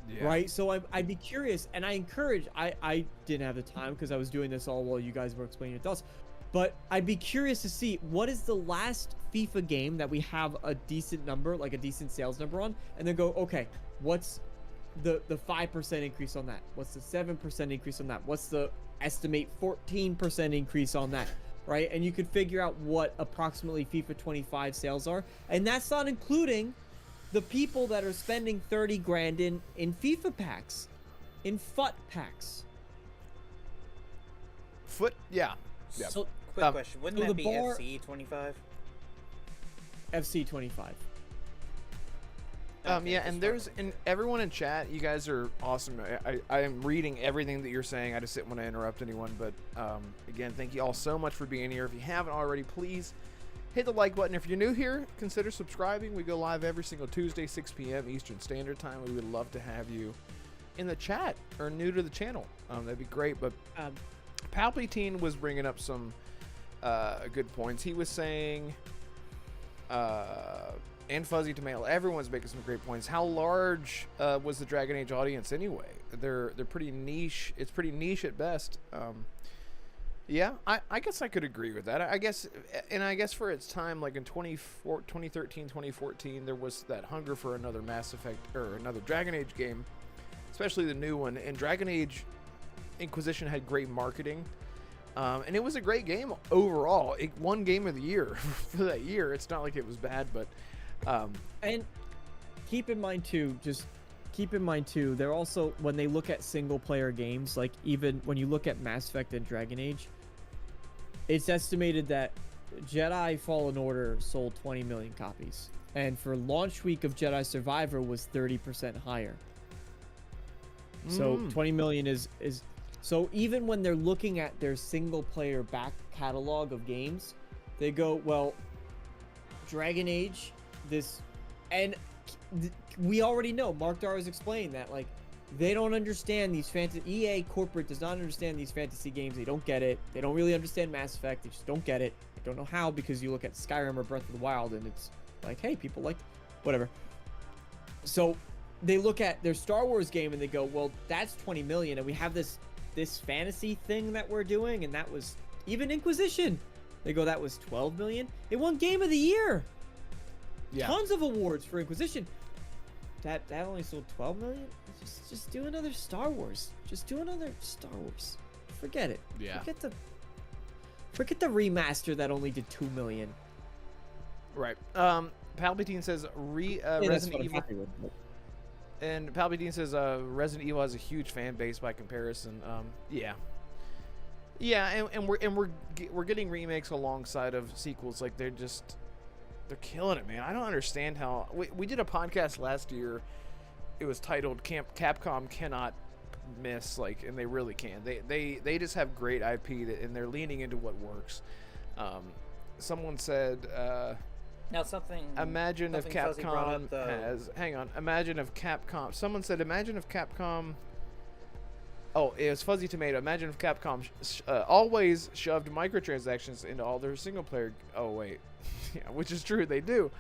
Yeah. Right? So I'd be curious, and I encourage, I didn't have the time because I was doing this all while you guys were explaining your thoughts, but I'd be curious to see what is the last FIFA game that we have a decent number, like a decent sales number on, and then go, okay, what's the 5% increase on that? What's the 7% increase on that? What's the estimate 14% increase on that? right? And you could figure out what approximately FIFA 25 sales are. And that's not including the people that are spending 30 grand in FIFA packs, in FUT packs. Yeah. So, quick question. Wouldn't so that the be bar- FC 25? FC 25. Yeah, and everyone in chat, you guys are awesome. I am reading everything that you're saying. I just didn't want to interrupt anyone, but again, thank you all so much for being here. If you haven't already, please hit the like button. If you're new here, consider subscribing. We go live every single Tuesday, 6 p.m. Eastern Standard Time. We would love to have you in the chat or new to the channel. That'd be great. But Palpatine was bringing up some good points. He was saying, and Fuzzy Tomato, everyone's making some great points. How large was the Dragon Age audience anyway? They're pretty niche. It's pretty niche at best. Yeah, I guess I could agree with that. I guess for its time, like in 2013, 2014, there was that hunger for another Mass Effect or another Dragon Age game, especially the new one. And Dragon Age Inquisition had great marketing. And it was a great game overall. It won Game of the Year for that year. It's not like it was bad, but... and keep in mind too, they're also, when they look at single player games, like even when you look at Mass Effect and Dragon Age, it's estimated that Jedi Fallen Order sold 20 million copies. And for launch week of Jedi Survivor was 30% higher. So 20 million is so even when they're looking at their single player back catalog of games, they go, well, Dragon Age, this, and we already know, Mark Darrah has explained that, like, they don't understand these fantasy, EA corporate does not understand these fantasy games. They don't get it. They don't really understand Mass Effect. They just don't get it. I don't know how, because you look at Skyrim or Breath of the Wild and it's like, hey, people like, whatever. So they look at their Star Wars game and they go, well, that's 20 million, and we have this fantasy thing that we're doing, and that was even Inquisition. They go, that was 12 million. It won Game of the Year. Yeah. Tons of awards for Inquisition. That only sold 12 million. Just do another Star Wars. Just do another Star Wars. Forget it. Yeah. Forget the remaster that only did 2 million. Right. Palpatine says Resident Evil. And Palpatine says Resident Evil has a huge fan base by comparison. Yeah. Yeah, and we're getting remakes alongside of sequels. Like they're killing it, man. I don't understand how we did a podcast last year. It was titled Capcom Cannot Miss, like, and they really can. They just have great IP and they're leaning into what works. Someone said now something. Imagine if Fuzzy brought up, Capcom has. Hang on. Imagine if Capcom. Someone said, imagine if Capcom. Oh, it was Fuzzy Tomato. Imagine if Capcom always shoved microtransactions into all their single player. Oh wait, yeah, which is true. They do,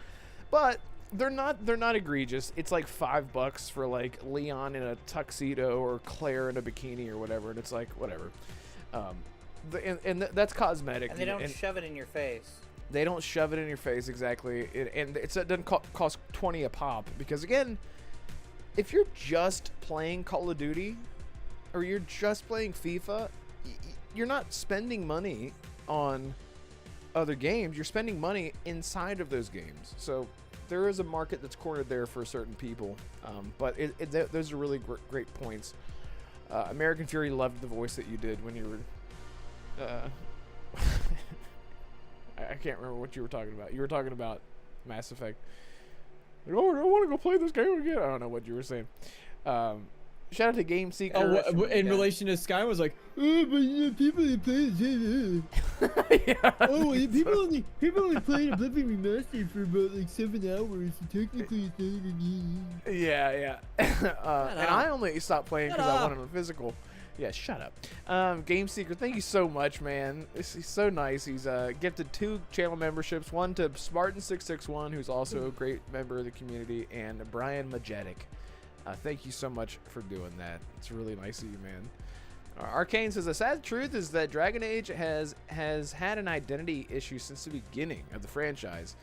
but they're not egregious. It's like $5 for like Leon in a tuxedo or Claire in a bikini or whatever, and it's like whatever. That's cosmetic. And they don't shove it in your face. They don't shove it in your face, exactly. It doesn't cost 20 a pop, because again, if you're just playing Call of Duty or you're just playing FIFA, you're not spending money on other games. You're spending money inside of those games. So there is a market that's cornered there for certain people. But those are really great points. American Fury loved the voice that you did when you were... I can't remember what you were talking about. You were talking about Mass Effect. Like, oh, I want to go play this game again. I don't know what you were saying. Shout out to Game Seeker. Oh, in relation to Sky, was like, oh, but people only play it. Yeah, Oh, people only played Oblivion Remastered for about like 7 hours. So technically, it's not even. Yeah. And I only stopped playing because I wanted a physical. Yeah, shut up. Game Seeker, thank you so much, man. He's so nice. He's gifted 2 channel memberships, one to Spartan661, who's also a great member of the community, and Brian Majetic. Thank you so much for doing that. It's really nice of you, man. Arcane says, the sad truth is that Dragon Age has had an identity issue since the beginning of the franchise,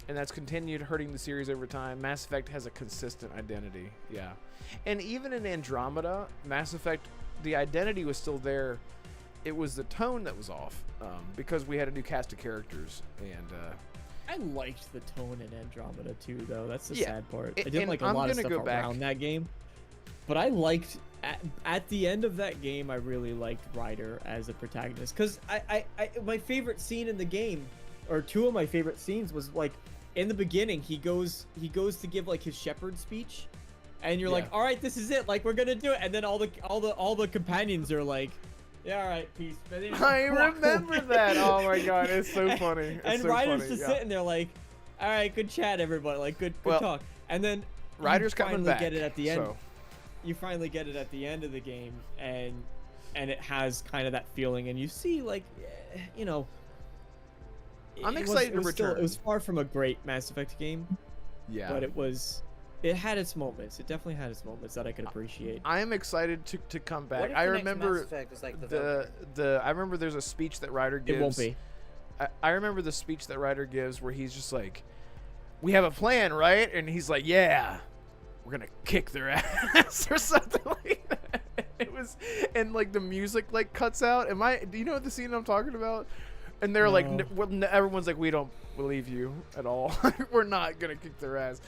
and that's continued hurting the series over time. Mass Effect has a consistent identity, yeah. And even in Andromeda, Mass Effect, the identity was still there it was the tone that was off, because we had a new cast of characters, and I liked the tone in Andromeda too, though. That's the Yeah, sad part. I and didn't like a lot of gonna stuff go back- around that game, but I liked at the end of that game. I really liked Ryder as a protagonist because my favorite scene in the game, or two of my favorite scenes, was like in the beginning. He goes to give like his shepherd speech, and you're like, all right, this is it. Like we're gonna do it, and then all the companions are like, yeah, all right, peace. I remember that. Oh my god, it's so funny. It's And so Ryder's funny. just Yeah. sitting there like, all right, good chat, everybody. Like, good Well, talk. And then Ryder's you coming finally back. get it at the end. So. You finally get it at the end of the game, and it has kind of that feeling, and you see like, you know. I'm excited to still, return. it was far from a great Mass Effect game, Yeah. but it had its moments. It definitely had its moments that I could appreciate. I am excited to come back. What if I the next remember Mass Effect is like the I remember there's a speech that Ryder gives. It won't be. I remember the speech that Ryder gives where he's just like, "We have a plan, right?" And he's like, "Yeah, we're gonna kick their ass," or something like that. It was, and like the music like cuts out. Do you know what the scene I'm talking about? And they're like, everyone's like, "We don't believe you at all. We're not gonna kick their ass."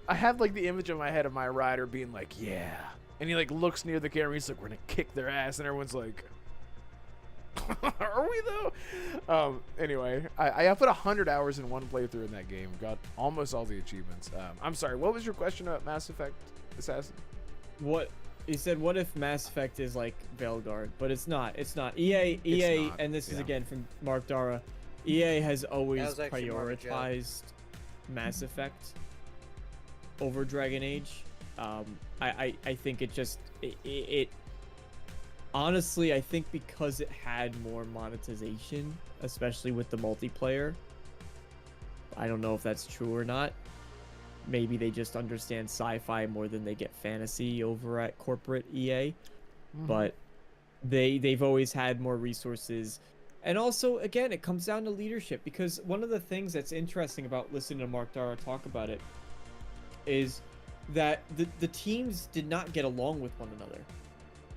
I have like the image in my head of my Ryder being like, "Yeah," and he like looks near the camera. He's like, "We're gonna kick their ass," and everyone's like, "Are we though?" Anyway, I put 100 hours in one playthrough in that game. Got almost all the achievements. I'm sorry. What was your question about Mass Effect Assassin? What he said? What if Mass Effect is like Veilguard? But it's not. It's not. EA, not, and this is yeah. again from Mark Darrah. EA has always was actually more of a joke. prioritized Mass Effect over Dragon Age. I think it honestly, I think because it had more monetization, especially with the multiplayer. I don't know if that's true or not. Maybe they just understand sci-fi more than they get fantasy over at corporate EA. But they've always had more resources. And also, again, it comes down to leadership, because one of the things that's interesting about listening to Mark Darrah talk about it is that the teams did not get along with one another.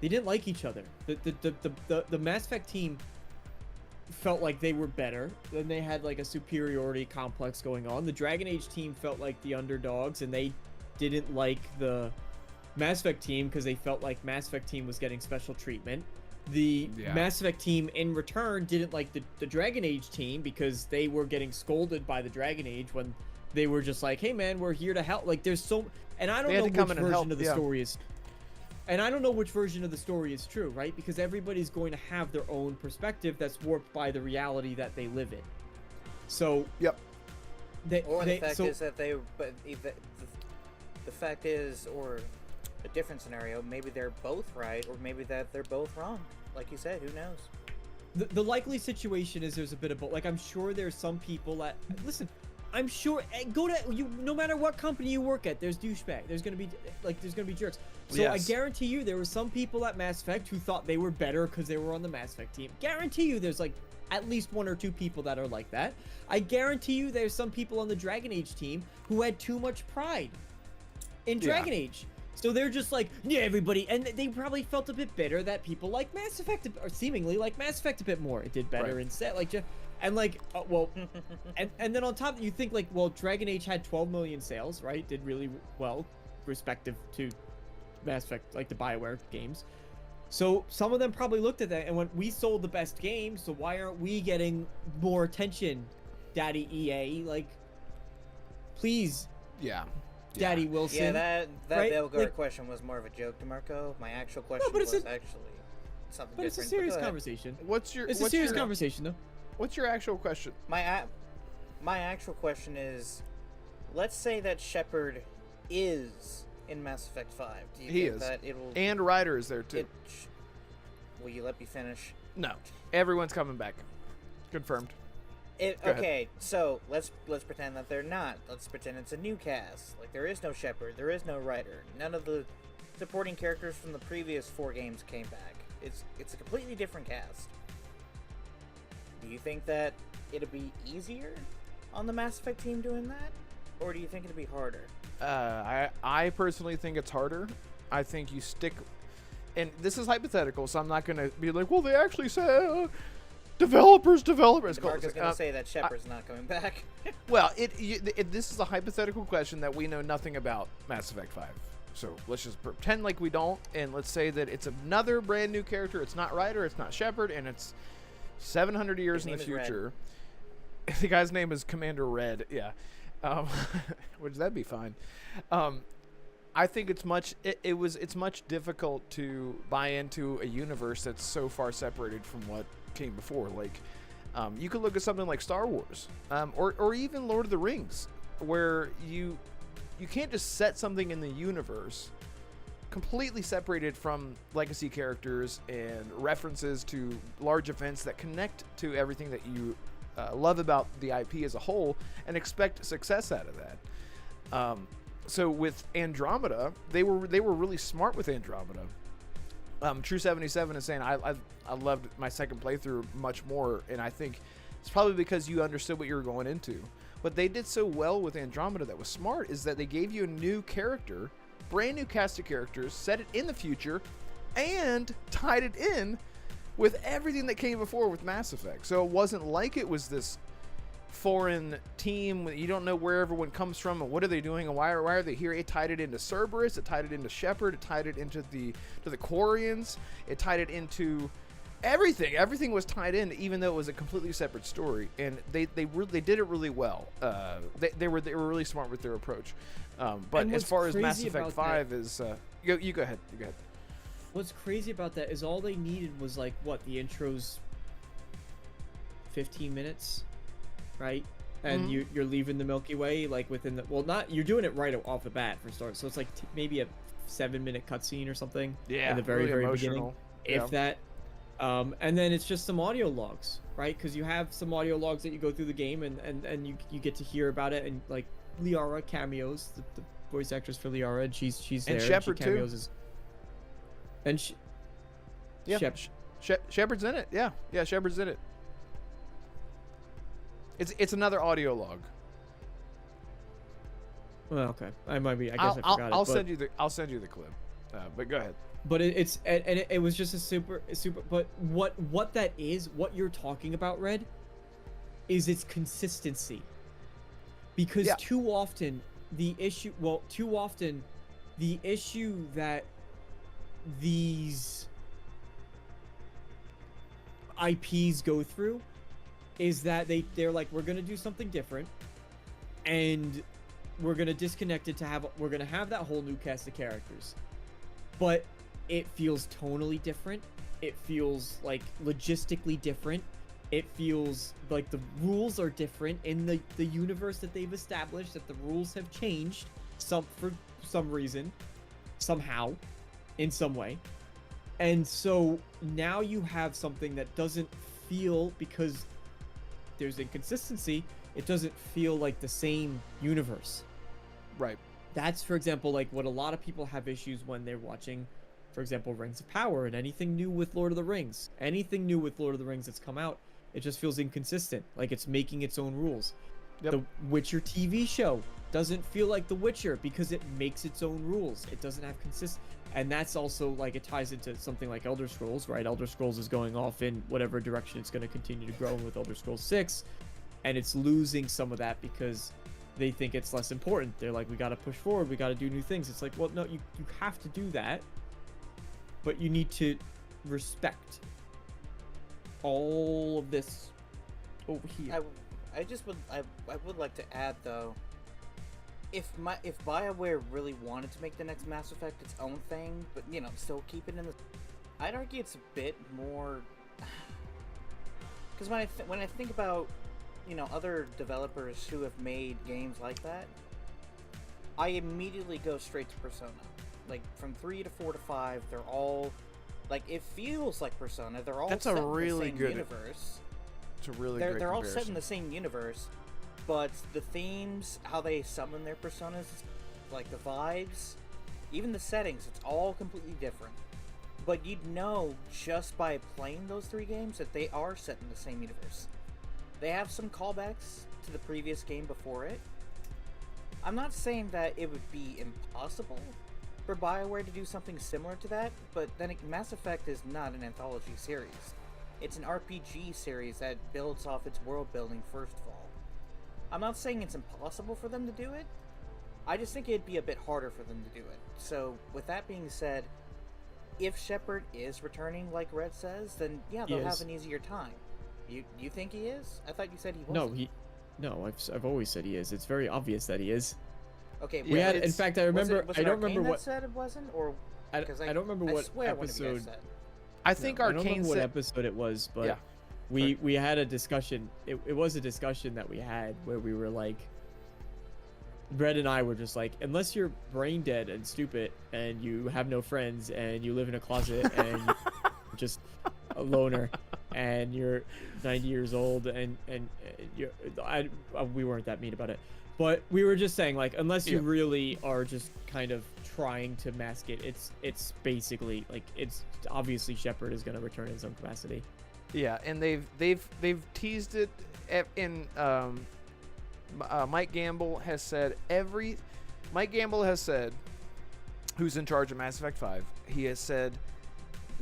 They didn't like each other. The Mass Effect team felt like they were better, then they had like a superiority complex going on. The Dragon Age team felt like the underdogs, and they didn't like the Mass Effect team because they felt like Mass Effect team was getting special treatment. The Mass Effect team in return didn't like the Dragon Age team because they were getting scolded by the Dragon Age when they were just like, hey man, we're here to help. Like there's so, and I don't know which version of the story is, and I don't know which version of the story is true, right? Because everybody's going to have their own perspective that's warped by the reality that they live in. So Yep. the fact is that the fact is, or a different scenario, maybe they're both right, or maybe that they're both wrong. Like you said, who knows? The likely situation is there's a bit of both. Like I'm sure there's some people that listen. I'm sure no matter what company you work at, there's douchebag. There's gonna be jerks. So Yes. I guarantee you there were some people at Mass Effect who thought they were better because they were on the Mass Effect team. Guarantee you there's like at least one or two people that are like that. I guarantee you there's some people on the Dragon Age team who had too much pride in Dragon Age. So they're just like, yeah, everybody, and they probably felt a bit bitter that people like Mass Effect, or seemingly like Mass Effect a bit more. It did better instead, and like, and then on top, you think like, well, Dragon Age had 12 million sales, right? Did really well, respective to Mass Effect, like the BioWare games. So some of them probably looked at that and went, we sold the best game, so why aren't we getting more attention, Daddy EA? Like, please. Yeah. Daddy Wilson. Yeah, that right? Veilguard question was more of a joke, DeMarco. My actual question was actually something different. But it's a serious conversation. It's a serious conversation, though. What's your actual question? My actual question is, let's say that Shepard is in Mass Effect 5. Do you think that it'll... And Ryder is there, too. Will you let me finish? No. Everyone's coming back. Confirmed. Okay, so let's pretend that they're not. Let's pretend it's a new cast. Like, there is no Shepard, there is no Ryder. None of the supporting characters from the previous 4 games came back. It's a completely different cast. Do you think that it'll be easier on the Mass Effect team doing that? Or do you think it'll be harder? I personally think it's harder. I think you stick... and this is hypothetical, so I'm not going to be like, well, they actually said developers. Mark is going to say that Shepard's not coming back. Well, this is a hypothetical question that we know nothing about Mass Effect 5. So let's just pretend like we don't, and let's say that it's another brand new character. It's not Ryder, it's not Shepard, and it's 700 years in the future. The guy's name is Commander Red, yeah. Which that'd be fine. I think it's much difficult to buy into a universe that's so far separated from what came before. Like, you could look at something like Star Wars, or even Lord of the Rings, where you can't just set something in the universe completely separated from legacy characters and references to large events that connect to everything that you love about the IP as a whole, and expect success out of that. So with Andromeda, they were really smart with Andromeda. True 77 is saying I loved my second playthrough much more, and I think it's probably because you understood what you were going into. What they did so well with Andromeda that was smart is that they gave you a new character, brand new cast of characters, set it in the future, and tied it in with everything that came before with Mass Effect. So it wasn't like it was this foreign team. You don't know where everyone comes from and what are they doing and why are they here. It tied it into Cerberus, it tied it into Shepard, it tied it into the Quarians, it tied it into everything was tied in, even though it was a completely separate story, and they did it really well. They were really smart with their approach. But as far as Mass Effect 5 is you go ahead. What's crazy about that is all they needed was like the intro's 15 minutes, right? And you're leaving the Milky Way like within the you're doing it right off the bat for start, so it's like maybe a 7-minute cutscene or something. Yeah, in the very really very beginning, yeah. if that. And then it's just some audio logs, right? Because you have some audio logs that you go through the game, and you get to hear about it, and like Liara cameos, the voice actress for Liara, and she's there. And Shepard too. Shepard's in it. Yeah, Shepard's in it. It's another audio log. Well, okay, I might be. I guess I forgot it. I'll send you the clip. But go ahead. But it was just a super. But what that is, what you're talking about, Red, is its consistency. Because too often the issue that these IPs go through is that they're like, we're gonna do something different, and we're gonna disconnect it we're gonna have that whole new cast of characters, but it feels tonally different. It feels like logistically different. It feels like the rules are different in the universe that they've established, that the rules have changed for some reason, somehow, in some way. And so now you have something that doesn't feel, because there's inconsistency, it doesn't feel like the same universe. Right. That's, for example, like what a lot of people have issues when they're watching, for example, Rings of Power and anything new with Lord of the Rings. Anything new with Lord of the Rings that's come out, it just feels inconsistent. Like it's making its own rules. Yep. The Witcher TV show doesn't feel like The Witcher because it makes its own rules. It doesn't have and that's also like, it ties into something like Elder Scrolls, right? Elder Scrolls is going off in whatever direction it's going to continue to grow with Elder Scrolls 6, and it's losing some of that because they think it's less important. They're like, we got to push forward, we got to do new things. It's like, well, no, you have to do that, but you need to respect all of this over here. I would like to add though, if BioWare really wanted to make the next Mass Effect its own thing, but still keep it in the, I'd argue it's a bit more, because when I think about other developers who have made games like that, I immediately go straight to Persona. Like from 3 to 4 to 5, they're all like, it feels like Persona. They're all set in the same universe. It's a really great They're all set in the same universe, but the themes, how they summon their personas, like the vibes, even the settings, it's all completely different. But you'd know just by playing those 3 games that they are set in the same universe. They have some callbacks to the previous game before it. I'm not saying that it would be impossible for BioWare to do something similar to that, but then Mass Effect is not an anthology series. It's an RPG series that builds off its world building first of all. I'm not saying it's impossible for them to do it, I just think it'd be a bit harder for them to do it. So, with that being said, if Shepard is returning like Red says, then yeah, they'll have an easier time. You think he is? I thought you said he wasn't. No, I've always said he is. It's very obvious that he is. Okay, we had. In fact, I remember. Was I it don't remember Arcane what that said it wasn't, or I don't remember what swear episode. One of you guys said. I think Arcane I don't remember what said. episode it was, but we had a discussion. It was a discussion that we had where we were like, Brett and I were just like, unless you're brain dead and stupid and you have no friends and you live in a closet and you're just a loner and you're 90 years old and you're, we weren't that mean about it, but we were just saying like, unless you really are just kind of trying to mask it, it's basically like, it's obviously Shepard is going to return in some capacity. Yeah, and they've teased it in Mike Gamble has said who's in charge of Mass Effect 5, he has said,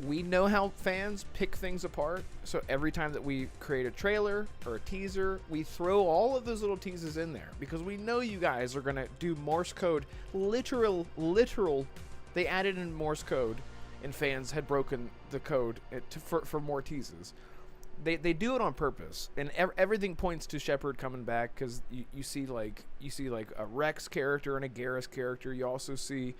we know how fans pick things apart, so every time that we create a trailer or a teaser, we throw all of those little teases in there because we know you guys are going to do Morse code, literal, they added in Morse code and fans had broken the code for more teases. They do it on purpose, and everything points to Shepard coming back because you see like a Rex character and a Garrus character. You also see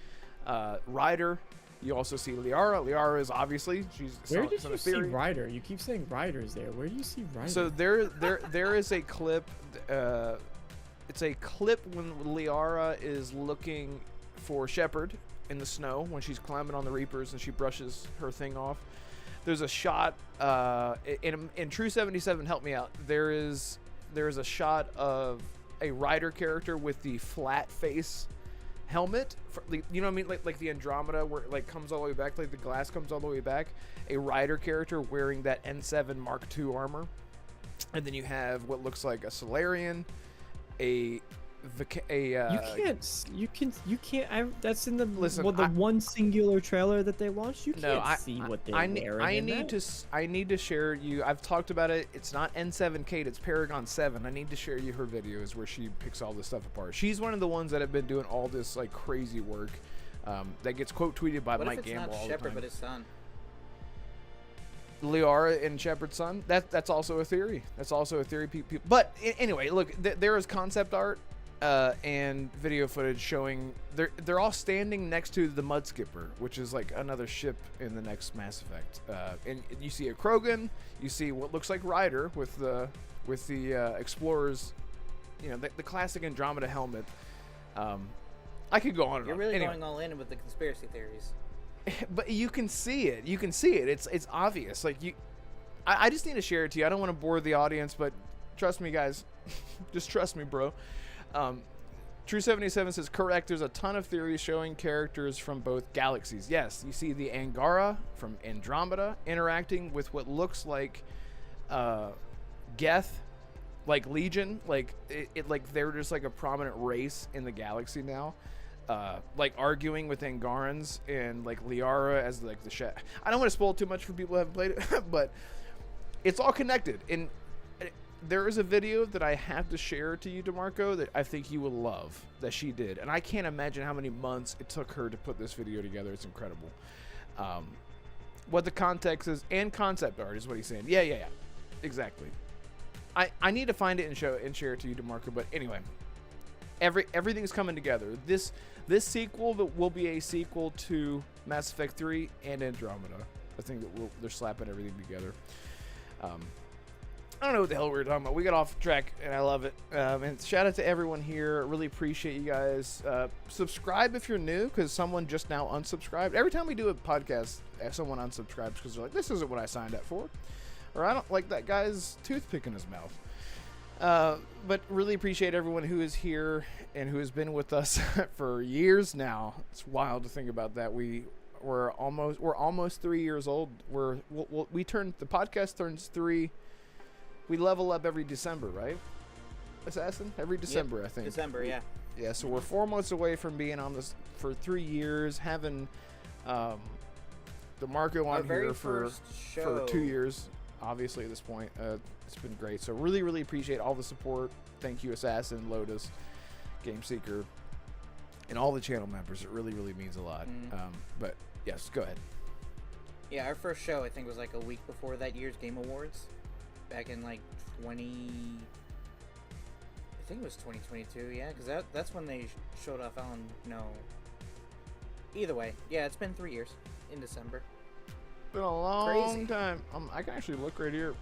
Ryder. You also see Liara. Liara is obviously she's. Where did you see Ryder? You keep saying Ryder's there. Where do you see Ryder? So there is a clip. It's a clip when Liara is looking for Shepard in the snow when she's climbing on the Reapers and she brushes her thing off. There's a shot in True 77. Help me out. There is a shot of a Ryder character with the flat face helmet. You know what I mean? Like the Andromeda, where it like comes all the way back, like the glass comes all the way back. A Ryder character wearing that N7 Mark II armor, and then you have what looks like a Solarian, you can't. That's in the one singular trailer that they launched. You can't see what they're wearing. I need to share you. I've talked about it. It's not N7 Kate. It's Paragon 7. I need to share you her videos where she picks all this stuff apart. She's one of the ones that have been doing all this like crazy work. That gets quote tweeted by Mike Gamble all the time. What if it's not Shepard but his son? Liara and Shepard's son. That's also a theory. That's also a theory. But anyway, look, there is concept art. And video footage showing they're all standing next to the Mudskipper, which is like another ship in the next Mass Effect. And you see a Krogan, you see what looks like Ryder with the explorers, you know, the classic Andromeda helmet. I could go on and You're on. really going all in with the conspiracy theories. But you can see it. It's obvious. Like I just need to share it to you. I don't want to bore the audience, but trust me, guys. Just trust me, bro. True 77 says, correct, there's a ton of theories showing characters from both galaxies. Yes, you see the Angara from Andromeda interacting with what looks like Geth, like Legion, like it like they're just like a prominent race in the galaxy now. Like arguing with Angarans and like Liara as like the chef. I don't want to spoil too much for people who haven't played it, but it's all connected. And there is a video that I have to share to you, DeMarco, that I think you will love that she did. And I can't imagine how many months it took her to put this video together. It's incredible. What the context is and concept art is what he's saying. Yeah. Exactly. I need to find it and share it to you, DeMarco. But anyway, everything's coming together. This sequel that will be a sequel to Mass Effect 3 and Andromeda. I think that they're slapping everything together. I don't know what the hell we were talking about. We got off track, and I love it. And shout out to everyone here. Really appreciate you guys. Subscribe if you're new, because someone just now unsubscribed. Every time we do a podcast, someone unsubscribes because they're like, this isn't what I signed up for. Or I don't like that guy's toothpick in his mouth. But really appreciate everyone who is here and who has been with us for years now. It's wild to think about that. We're almost 3 years old. The podcast turns 3. We level up every December, right? Assassin? Every December, I think. December, yeah. Yeah, so we're 4 months away from being on this for 3 years, having the Marco on here for 2 years, obviously, at this point. It's been great. So really, really appreciate all the support. Thank you, Assassin, Lotus, Game Seeker, and all the channel members. It really, really means a lot. But yes, go ahead. Yeah, our first show, I think, was like a week before that year's Game Awards. Back in like 20... I think it was 2022, yeah, because that's when they showed off Alan. No. Either way, yeah, it's been 3 years in December. Been a long time. I can actually look right here.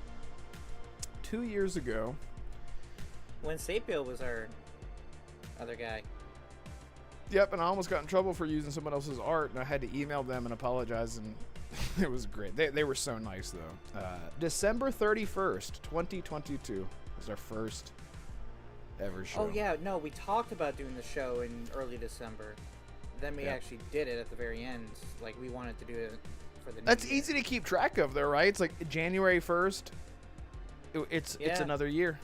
2 years ago. When Sapio was our other guy. Yep, and I almost got in trouble for using someone else's art, and I had to email them and apologize, and it was great. They were so nice, though. December 31st, 2022 was our first ever show. Oh, yeah, no, we talked about doing the show in early December. Then we actually did it at the very end. Like, we wanted to do it for the new That's year. easy to keep track of, though, right? It's like January 1st. It's another year.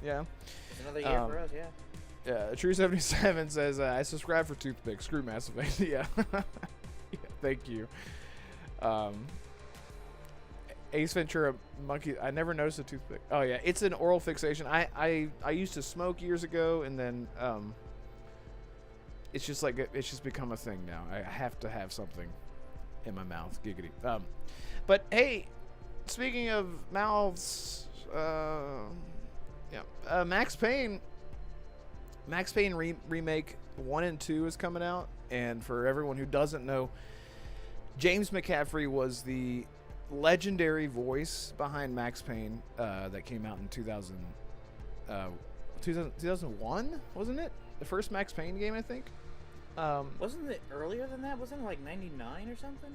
Yeah. It's another year for us, yeah. Yeah, True77 says, I subscribe for Toothpick. Screw Mass Effect. Yeah. Yeah, thank you. Ace Ventura Monkey. I never noticed a toothpick. Oh, yeah. It's an oral fixation. I used to smoke years ago, and then it's just like it's just become a thing now. I have to have something in my mouth. Giggity. But, hey, speaking of mouths, Max Payne Remake 1 and 2 is coming out, and for everyone who doesn't know, James McCaffrey was the legendary voice behind Max Payne that came out in 2001, wasn't it? The first Max Payne game, I think. Wasn't it earlier than that? Wasn't it like 99 or something?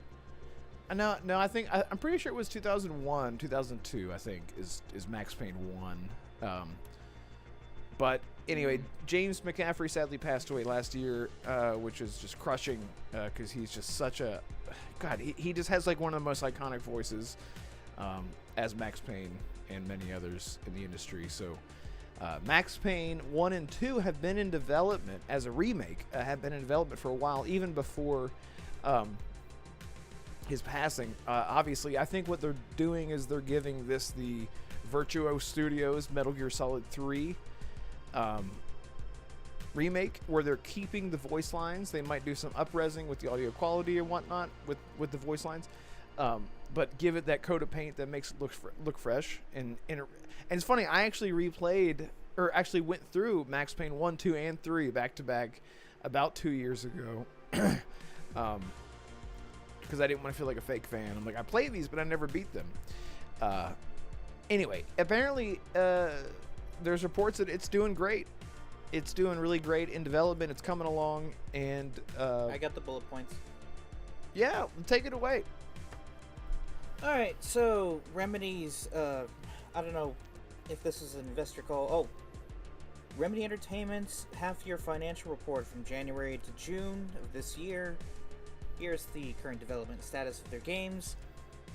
No, I'm pretty sure it was 2001, 2002, I think, is Max Payne 1. But anyway, James McCaffrey sadly passed away last year, which is just crushing because he's just such a... God, he just has like one of the most iconic voices as Max Payne and many others in the industry. So Max Payne 1 and 2 have been in development as a remake, have been in development for a while, even before his passing. Obviously, I think what they're doing is they're giving this the Virtuo Studios Metal Gear Solid 3 remake, where they're keeping the voice lines. They might do some up-resing with the audio quality and whatnot with the voice lines, but give it that coat of paint that makes it look fresh. And it's funny, I actually went through Max Payne 1, 2, and 3 back to back about 2 years ago, because I didn't want to feel like a fake fan. I'm like, I played these, but I never beat them. Anyway, apparently there's reports that it's doing great. It's doing really great in development. It's coming along, and I got the bullet points. Yeah, take it away. All right, so Remedy's. I don't know if this is an investor call. Oh, Remedy Entertainment's half-year financial report from January to June of this year. Here's the current development status of their games.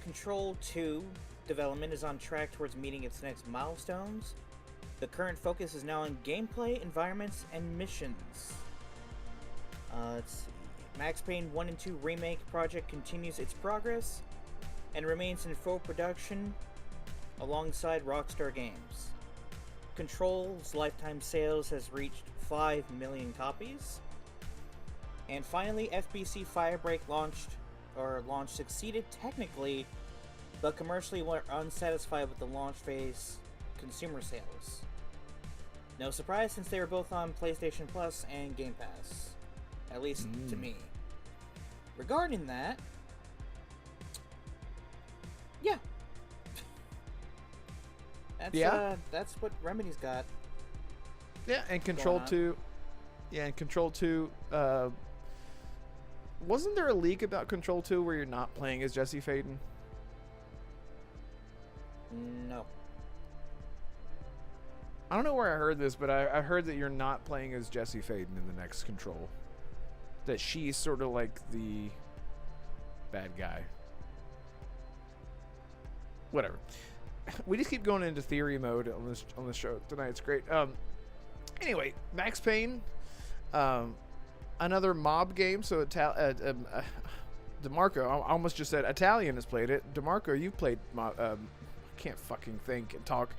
Control 2 development is on track towards meeting its next milestones. The current focus is now on gameplay, environments, and missions. Let's see. Max Payne 1 and 2 Remake project continues its progress and remains in full production alongside Rockstar Games. Control's lifetime sales has reached 5 million copies. And finally, FBC Firebreak launched succeeded technically, but commercially were unsatisfied with the launch phase consumer sales. No surprise, since they were both on PlayStation Plus and Game Pass. At least to me. Regarding that, yeah. That's what Remedy's got. Yeah, and Control 2. Yeah, and Control 2. Wasn't there a leak about Control 2 where you're not playing as Jesse Faden? No. I don't know where I heard this, but I heard that you're not playing as Jesse Faden in the next Control. That she's sort of like the bad guy. Whatever. We just keep going into theory mode on this show tonight. It's great. Anyway, Max Payne. Another mob game. So DeMarco, I almost just said Italian has played it. DeMarco, you've played I can't fucking think and talk.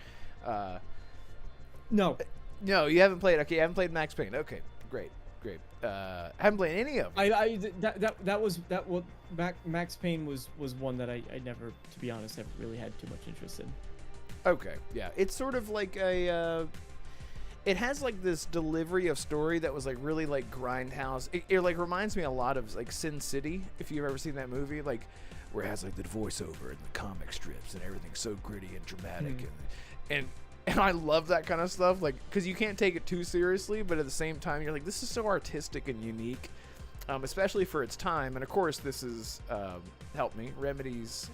No. No, you haven't played. Okay, you haven't played Max Payne. Okay, great. Haven't played any of them. Max Payne was one that I never, to be honest, have really had too much interest in. Okay, yeah, it's sort of like it has like this delivery of story that was like really like grindhouse. It like reminds me a lot of like Sin City, if you've ever seen that movie, like where it has like the voiceover and the comic strips and everything's so gritty and dramatic and I love that kind of stuff, like because you can't take it too seriously, but at the same time you're like, this is so artistic and unique, especially for its time. And of course this is help me, Remedy's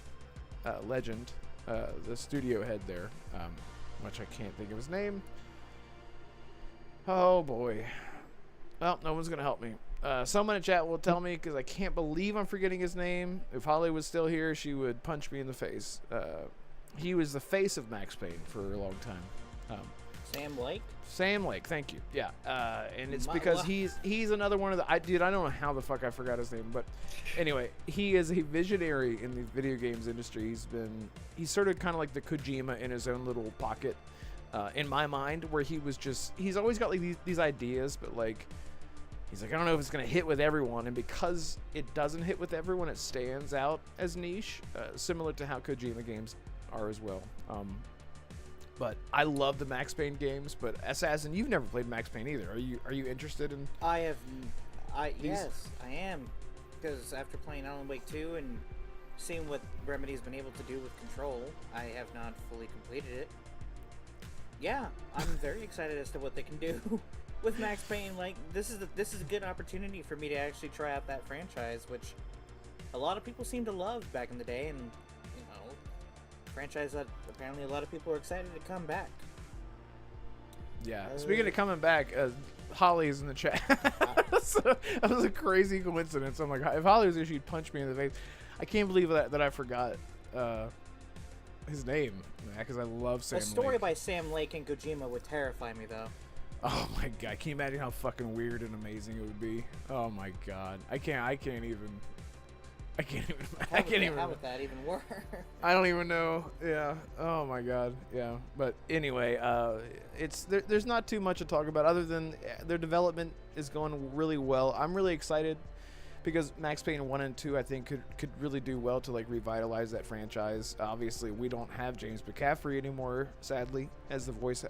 legend, the studio head there, which I can't think of his name. Oh boy. Well, no one's gonna help me. Someone in chat will tell me, because I can't believe I'm forgetting his name. If Holly was still here, she would punch me in the face. He was the face of Max Payne for a long time. Sam Lake? Sam Lake, thank you. Yeah, and it's because he's another one of the... I don't know how the fuck I forgot his name, but anyway, he is a visionary in the video games industry. He's sort of kind of like the Kojima in his own little pocket, in my mind, where he's always got like these ideas, but like, he's like, I don't know if it's going to hit with everyone, and because it doesn't hit with everyone, it stands out as niche, similar to how Kojima games are as well. But I love the Max Payne games. But Assassin, you've never played Max Payne either. Are you interested in? Yes, I am, because after playing Alan Wake 2 and seeing what Remedy's been able to do with Control, I have not fully completed it. Yeah, I'm very excited as to what they can do with Max Payne. Like, this is a good opportunity for me to actually try out that franchise, which a lot of people seem to love back in the day, and franchise that apparently a lot of people are excited to come back. Yeah. Speaking of coming back, Holly is in the chat. So, that was a crazy coincidence. I'm like, if Holly was here, she'd punch me in the face. I can't believe that I forgot his name, because I love Sam Lake. A story by Sam Lake and Kojima would terrify me, though. Oh my god, can you imagine how fucking weird and amazing it would be? Oh my god, I can't even. How would that even work? I don't even know. Yeah. Oh my god. Yeah. But anyway, there's not too much to talk about other than their development is going really well. I'm really excited because Max Payne 1 and 2 I think could really do well to like revitalize that franchise. Obviously, we don't have James McCaffrey anymore, sadly, as the voice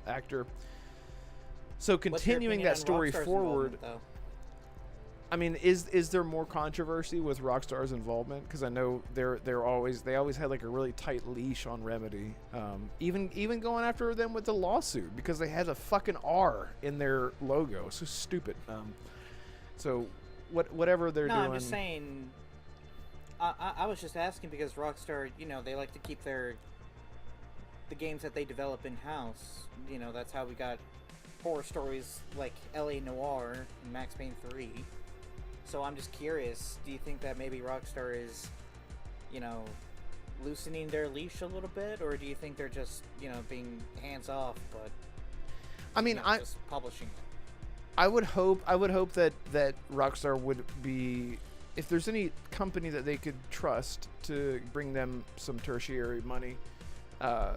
actor. So continuing that story forward. I mean, is there more controversy with Rockstar's involvement? Because I know they always had like a really tight leash on Remedy, even going after them with the lawsuit because they had a fucking R in their logo. So stupid. So whatever they're doing. No, I'm just saying. I was just asking because Rockstar, they like to keep the games that they develop in house. That's how we got horror stories like L.A. Noire and Max Payne 3. So I'm just curious, do you think that maybe Rockstar is, loosening their leash a little bit, or do you think they're just, being hands off, but I mean, just publishing it? I would hope that Rockstar would be, if there's any company that they could trust to bring them some tertiary money, I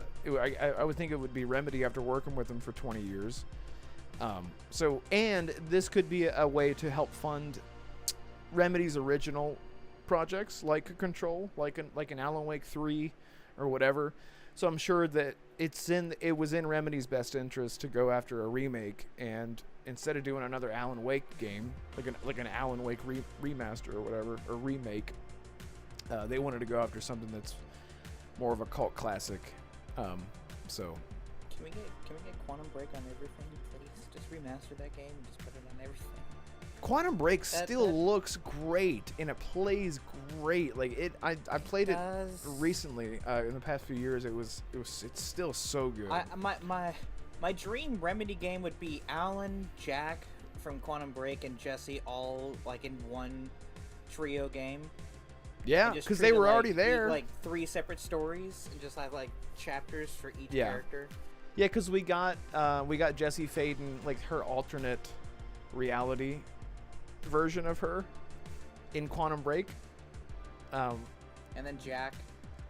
would think it would be Remedy after working with them for 20 years. And this could be a way to help fund Remedy's original projects like Control, like an Alan Wake 3 or whatever. So I'm sure that it was in Remedy's best interest to go after a remake, and instead of doing another Alan Wake game, like an Alan Wake remaster or whatever, or remake, they wanted to go after something that's more of a cult classic. So can we get Quantum Break on everything, please? Just remaster that game and just put it on everything. Quantum Break still looks great and it plays great. Like I played it recently in the past few years. It's still so good. My dream Remedy game would be Alan, Jack from Quantum Break, and Jesse all like in one trio game. Yeah, because they were already there. Like 3 separate stories and just have like chapters for each character. Yeah, because we got Jesse Faden, like her alternate reality version of her in Quantum Break. And then Jack.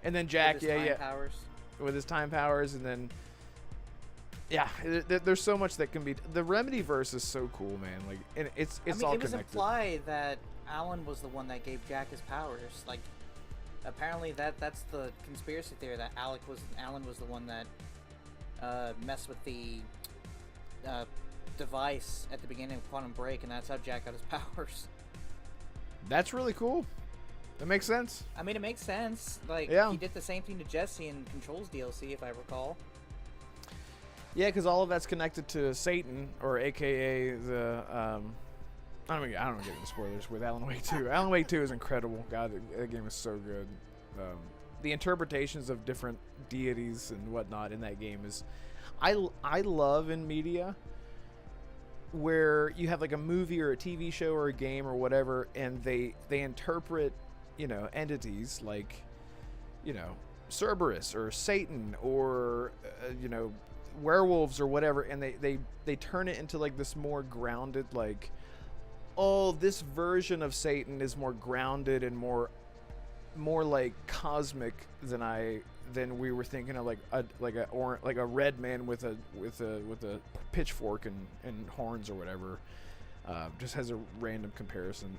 With his time powers. With his time powers, and then there's so much that can be. The Remedy verse is so cool, man. Like, and it's all it was connected. implied that Alan was the one that gave Jack his powers. Like, apparently that's the conspiracy theory, that Alan was the one that messed with the device at the beginning of Quantum Break, and that's how Jack got his powers. That's really cool. That makes sense. I mean, it makes sense. Like, he did the same thing to Jesse in Control's DLC, if I recall. Yeah, because all of that's connected to Satan, or AKA the I don't get into spoilers with Alan Wake 2. Alan Wake 2 is incredible. God, that game is so good. The interpretations of different deities and whatnot in that game is, I love in media where you have like a movie or a TV show or a game or whatever, and they interpret, entities like, Cerberus or Satan or werewolves or whatever, and they turn it into like this more grounded, like, oh, this version of Satan is more grounded and more like cosmic than we were thinking of, like a red man with a pitchfork and horns or whatever. Just has a random comparison.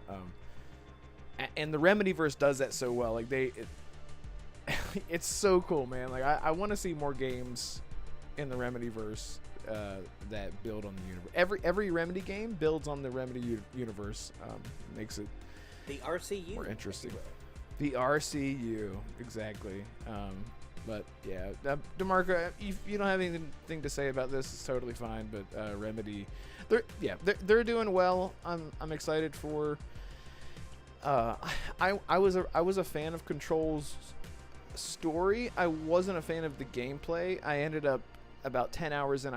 And the Remedyverse does that so well. Like it's so cool, man. Like I want to see more games in the Remedyverse that build on the universe. Every Remedy game builds on the Remedy universe. Makes it the RCU more interesting. The RCU, exactly. But yeah, DeMarco, if you don't have anything to say about this, it's totally fine. But Remedy, they're doing well. I'm excited for. I was a fan of Control's story. I wasn't a fan of the gameplay. I ended up about 10 hours in.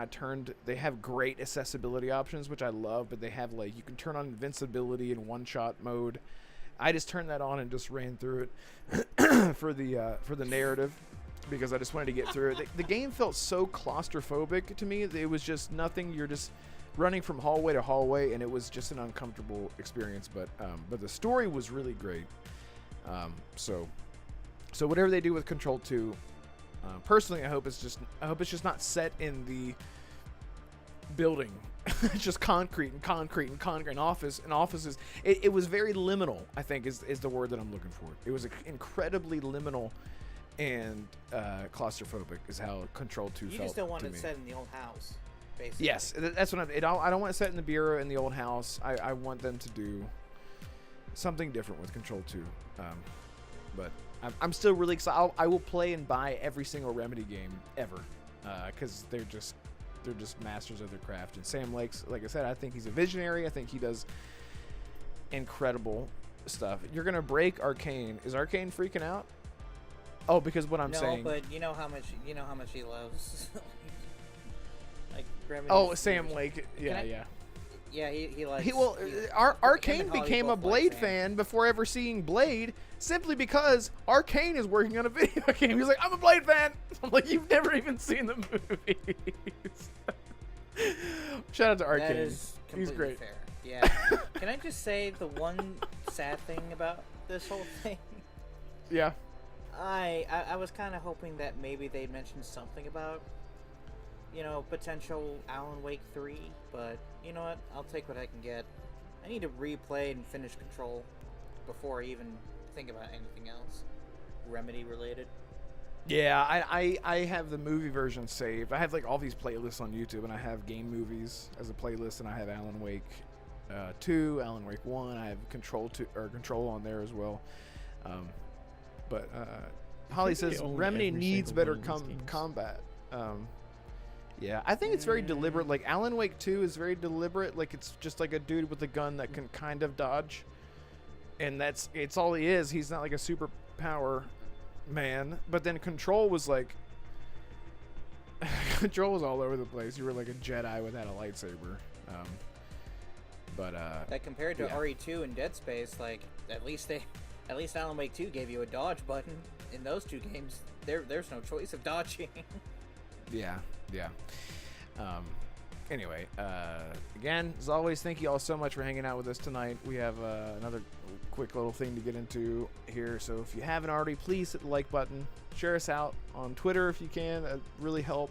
They have great accessibility options, which I love, but they have, like, you can turn on invincibility in one-shot mode. I just turned that on and just ran through it for the narrative, because I just wanted to get through it. The game felt so claustrophobic to me. It was just nothing. You're just running from hallway to hallway, and it was just an uncomfortable experience. But the story was really great. So whatever they do with Control 2, personally, I hope it's just not set in the building. It's just concrete and offices. It was very liminal, I think is the word that I'm looking for. It was incredibly liminal and claustrophobic is how Control 2 felt. You just don't want it set in the old house, basically. Yes, that's what I don't want it set in the bureau in the old house. I want them to do something different with Control 2. But I'm still really excited. I will play and buy every single Remedy game ever, because they're just masters of their craft. And Sam Lake's, like I said, I think he's a visionary. I think he does incredible stuff. You're gonna break Arcane. Is Arcane freaking out? Oh, because what I'm saying. No, but you know how much he loves. Like Remedy. Oh, Sam Lake. Yeah. Yeah, he likes. Arcane became a Blade fan before ever seeing Blade, simply because Arcane is working on a video game. He's like, I'm a Blade fan. I'm like, you've never even seen the movies. Shout out to Arcane. That is He's great. Fair. Yeah. Can I just say the one sad thing about this whole thing? Yeah. I was kind of hoping that maybe they'd mention something about, potential Alan Wake 3, but you know what? I'll take what I can get. I need to replay and finish Control before I even think about anything else Remedy related. Yeah, I have the movie version saved. I have like all these playlists on YouTube, and I have game movies as a playlist, and I have Alan Wake 2, Alan Wake 1. I have Control on there as well. But Holly says Remedy needs better combat. Yeah, I think it's very deliberate. Like Alan Wake 2 is very deliberate. Like it's just like a dude with a gun that can kind of dodge, and it's all he is. He's not like a superpower man. But then Control was like, Control was all over the place. You were like a Jedi without a lightsaber. That compared to RE2 and Dead Space, like at least Alan Wake 2 gave you a dodge button. In those two games, there's no choice of dodging. Yeah. Anyway, again, as always, thank you all so much for hanging out with us tonight. We have another quick little thing to get into here. So if you haven't already, please hit the like button. Share us out on Twitter if you can. That'd really help.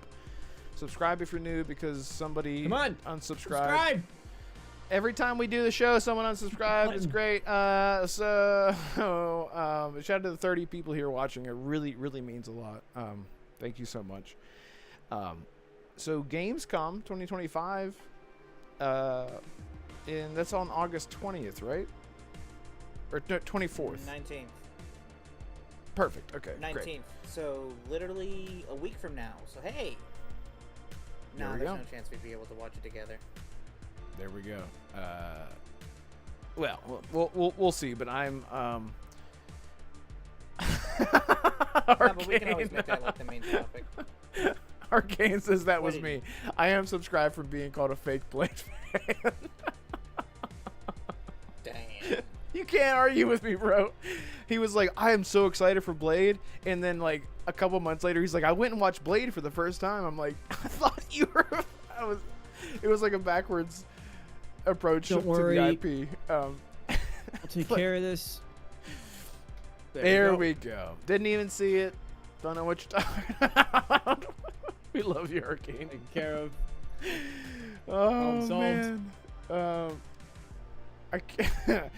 Subscribe if you're new because somebody unsubscribed. Subscribe! Every time we do the show, someone unsubscribed. It's great. So shout out to the 30 people here watching. It really, really means a lot. Thank you so much. So Gamescom 2025, and that's on August 20th, right? Or no, 24th. 19th. Perfect. Okay. 19th. Great. So literally a week from now. So hey. There No, we there's go. no chance we'd be able to watch it together. There we go. Well, we'll see. But I'm No, but we can always make that like the main topic. Arcane says that was What me. did I am subscribed from being called a fake Blade fan. Damn. You can't argue with me, bro. He was like, I am so excited for Blade. And then, like, a couple months later, he's like, I went and watched Blade for the first time. I'm like, I thought you were... It was like a backwards approach Don't to worry. the IP. I'll take But- care of this. There we go. Didn't even see it. Don't know what you're talking about. We love you, Arcane. Taken care of. Oh, solved. man. I can't.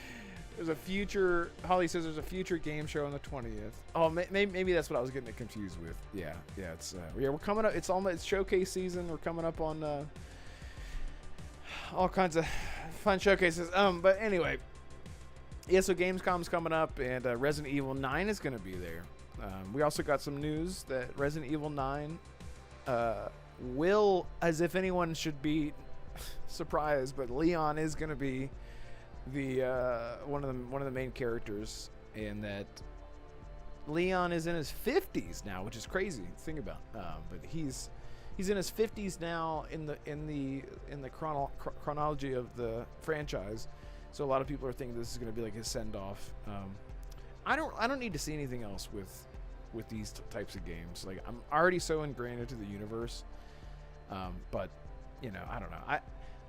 There's a future. Holly says there's a future game show on the 20th. Oh, maybe that's what I was getting it confused with. Yeah. It's we're coming up. It's almost it's showcase season. We're coming up on all kinds of fun showcases. But anyway, yeah. So Gamescom's coming up, and Resident Evil 9 is going to be there. We also got some news that Resident Evil 9 will, as if anyone should be surprised, but Leon is going to be the one of the main characters, and that Leon is in his 50s now, which is crazy to think about. But he's in his 50s now in the chronology of the franchise. So a lot of people are thinking this is going to be like his send off. I don't need to see anything else with these types of games. Like, I'm already so ingrained into the universe. But I don't know.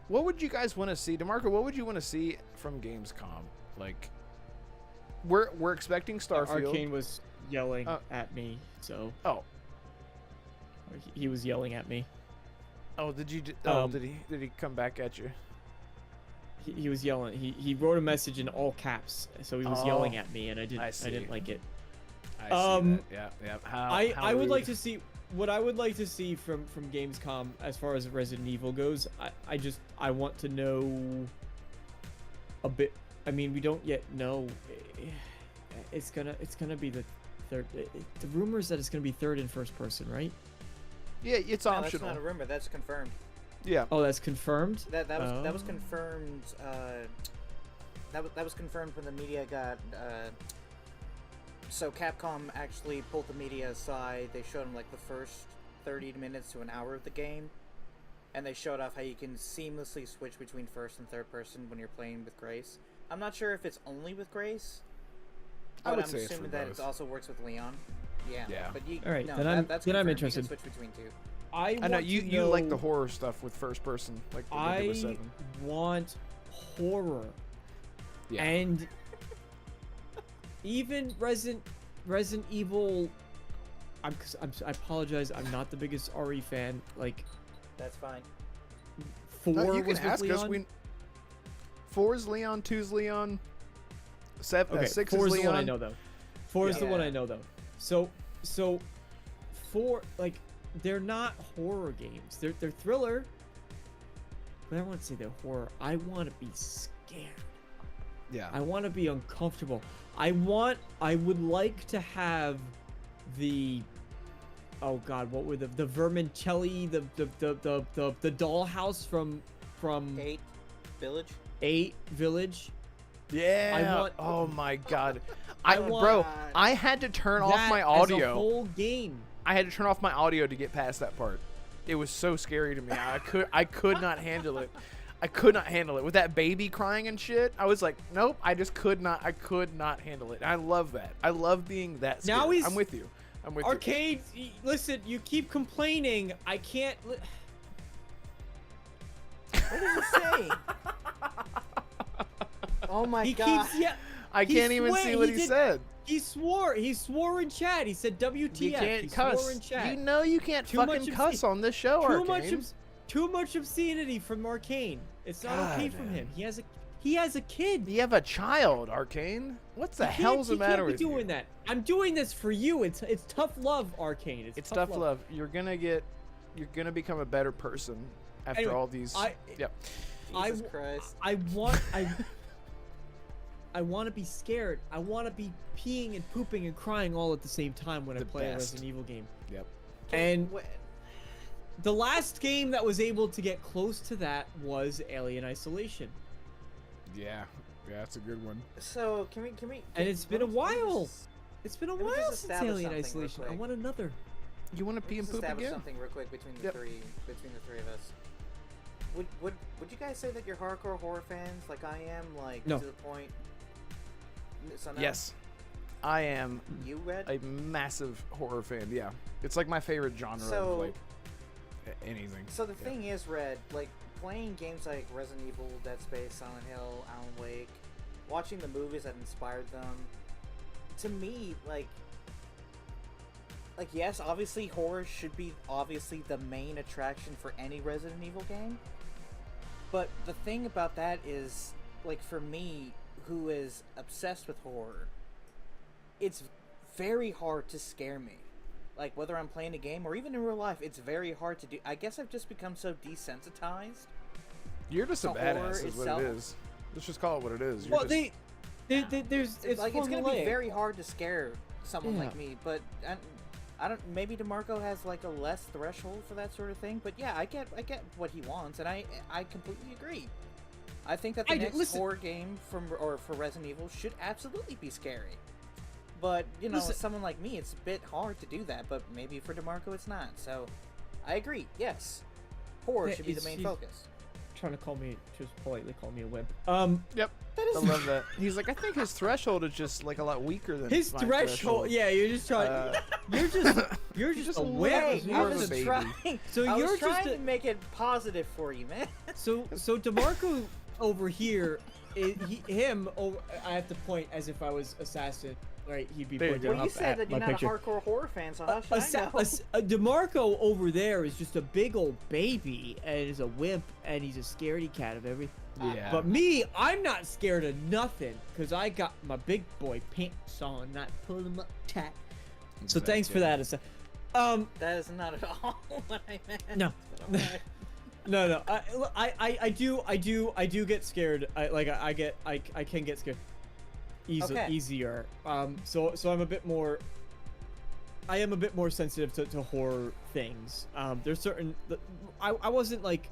What would you guys want to see, DeMarco? What would you want to see from Gamescom? Like, we're expecting Starfield. Arcane was yelling at me, so Oh, he was yelling at me. oh, did he come back at you? He was yelling. He wrote a message in all caps, so he was yelling at me, and I see. didn't like it. I see that. Yeah. I would rude. like to see what I would like to see from Gamescom as far as Resident Evil goes. I want to know a bit. I mean, we don't yet know. It's gonna be the third. The rumors that it's gonna be third and first person, right? Yeah, it's No, optional. that's not a rumor. That's confirmed. Yeah. Oh, that's confirmed. That was confirmed. That was confirmed when the media got. So Capcom actually pulled the media aside. They showed them like the first 30 minutes to an hour of the game, and they showed off how you can seamlessly switch between first and third person when you're playing with Grace. I'm not sure if it's only with Grace, I but would I'm say it's assuming for that both. it also works with Leon. Yeah. But you, All right, no, then that's I'm confirmed. interested. You can switch between two. I know you like the horror stuff with first person, like they did with 7. want horror. Yeah. And even Resident Evil. I apologize. I'm not the biggest RE fan. Like, That's fine. 4 No, you was can with ask Leon. us. 4 is Leon, 2 is Leon, 7, Okay, 6 4 is is Leon. the one I know though. 4 is the one Yeah. I know though. So 4, like, they're not horror games. They're thriller. But I don't want to say they're horror. I want to be scared. Yeah. I want to be uncomfortable. I would like to have the, oh god, what were the vermicelli, the dollhouse from 8 Village. 8 Village. Yeah. want- oh my god. I want Bro, I had to turn off That my as a audio. whole game. I had to turn off my audio to get past that part. It was so scary to me. I could not handle it. I could not handle it with that baby crying and shit. I was like, nope. I just could not. I could not handle it. I love that. I love being that scared. Now he's- I'm with you. I'm with Arcade, listen, you keep complaining. I can't. What did he say? Oh my god. I can't even see what he said. He swore in chat. He said WTF. You can't he cuss. swore in chat. You know you can't fucking cuss on this show, Arcane. Too much obscenity from Arcane. It's not okay from him. He has a kid. You have a child, Arcane. What the hell's the matter with you? You can't be doing that. I'm doing this for you. It's tough love, Arcane. It's tough love. You're gonna become a better person after all these. Jesus Christ. I want to be scared. I want to be peeing and pooping and crying all at the same time when I play a Resident Evil game. Yep. And the last game that was able to get close to that was Alien Isolation. Yeah, that's a good one. So can we? And it's been a while. It's been a while since Alien Isolation. I want another. You want to pee and poop again? Something real quick between the three of us. Would you guys say that you're hardcore horror fans like I am? Like no. To the point. So no? Yes, I am. You Red? A massive horror fan. Yeah, it's like my favorite genre of like anything. So the thing is, Red, like playing games like Resident Evil, Dead Space, Silent Hill, Alan Wake, watching the movies that inspired them. To me, like yes, obviously horror should be obviously the main attraction for any Resident Evil game. But the thing about that is, like for me, who is obsessed with horror, it's very hard to scare me. Like whether I'm playing a game or even in real life, it's very hard to do. I guess I've just become so desensitized. You're just a badass, is what it is. Let's just call it what it is. Well, there's it's gonna be very hard to scare someone like me, but I don't. Maybe DeMarco has like a less threshold for that sort of thing, but yeah, I get what he wants, and I completely agree. I think that the next horror game for Resident Evil should absolutely be scary. But, you know, someone like me, it's a bit hard to do that, but maybe for DeMarco it's not. So, I agree, yes. Horror should be the main focus. Trying to just politely call me a wimp. Yep. I love that. He's like, I think his threshold is just like a lot weaker than his threshold. Yeah, you're just trying. You're just a wimp. I was trying. So I was trying to make it positive for you, man. So DeMarco over here, I have to point as if I was Assassin. Right, he'd be pointing up at my picture. You said that you're not a hardcore horror fan, so how should I know? DeMarco over there is just a big old baby, and is a wimp, and he's a scaredy cat of everything. Yeah. But me, I'm not scared of nothing, because I got my big boy pants on, not pull them up tight. Exactly. So thanks for that. That is not at all what I meant. No. No. I do get scared. I can get scared. Easier. So I'm a bit more. I am a bit more sensitive to horror things. There's certain. I wasn't like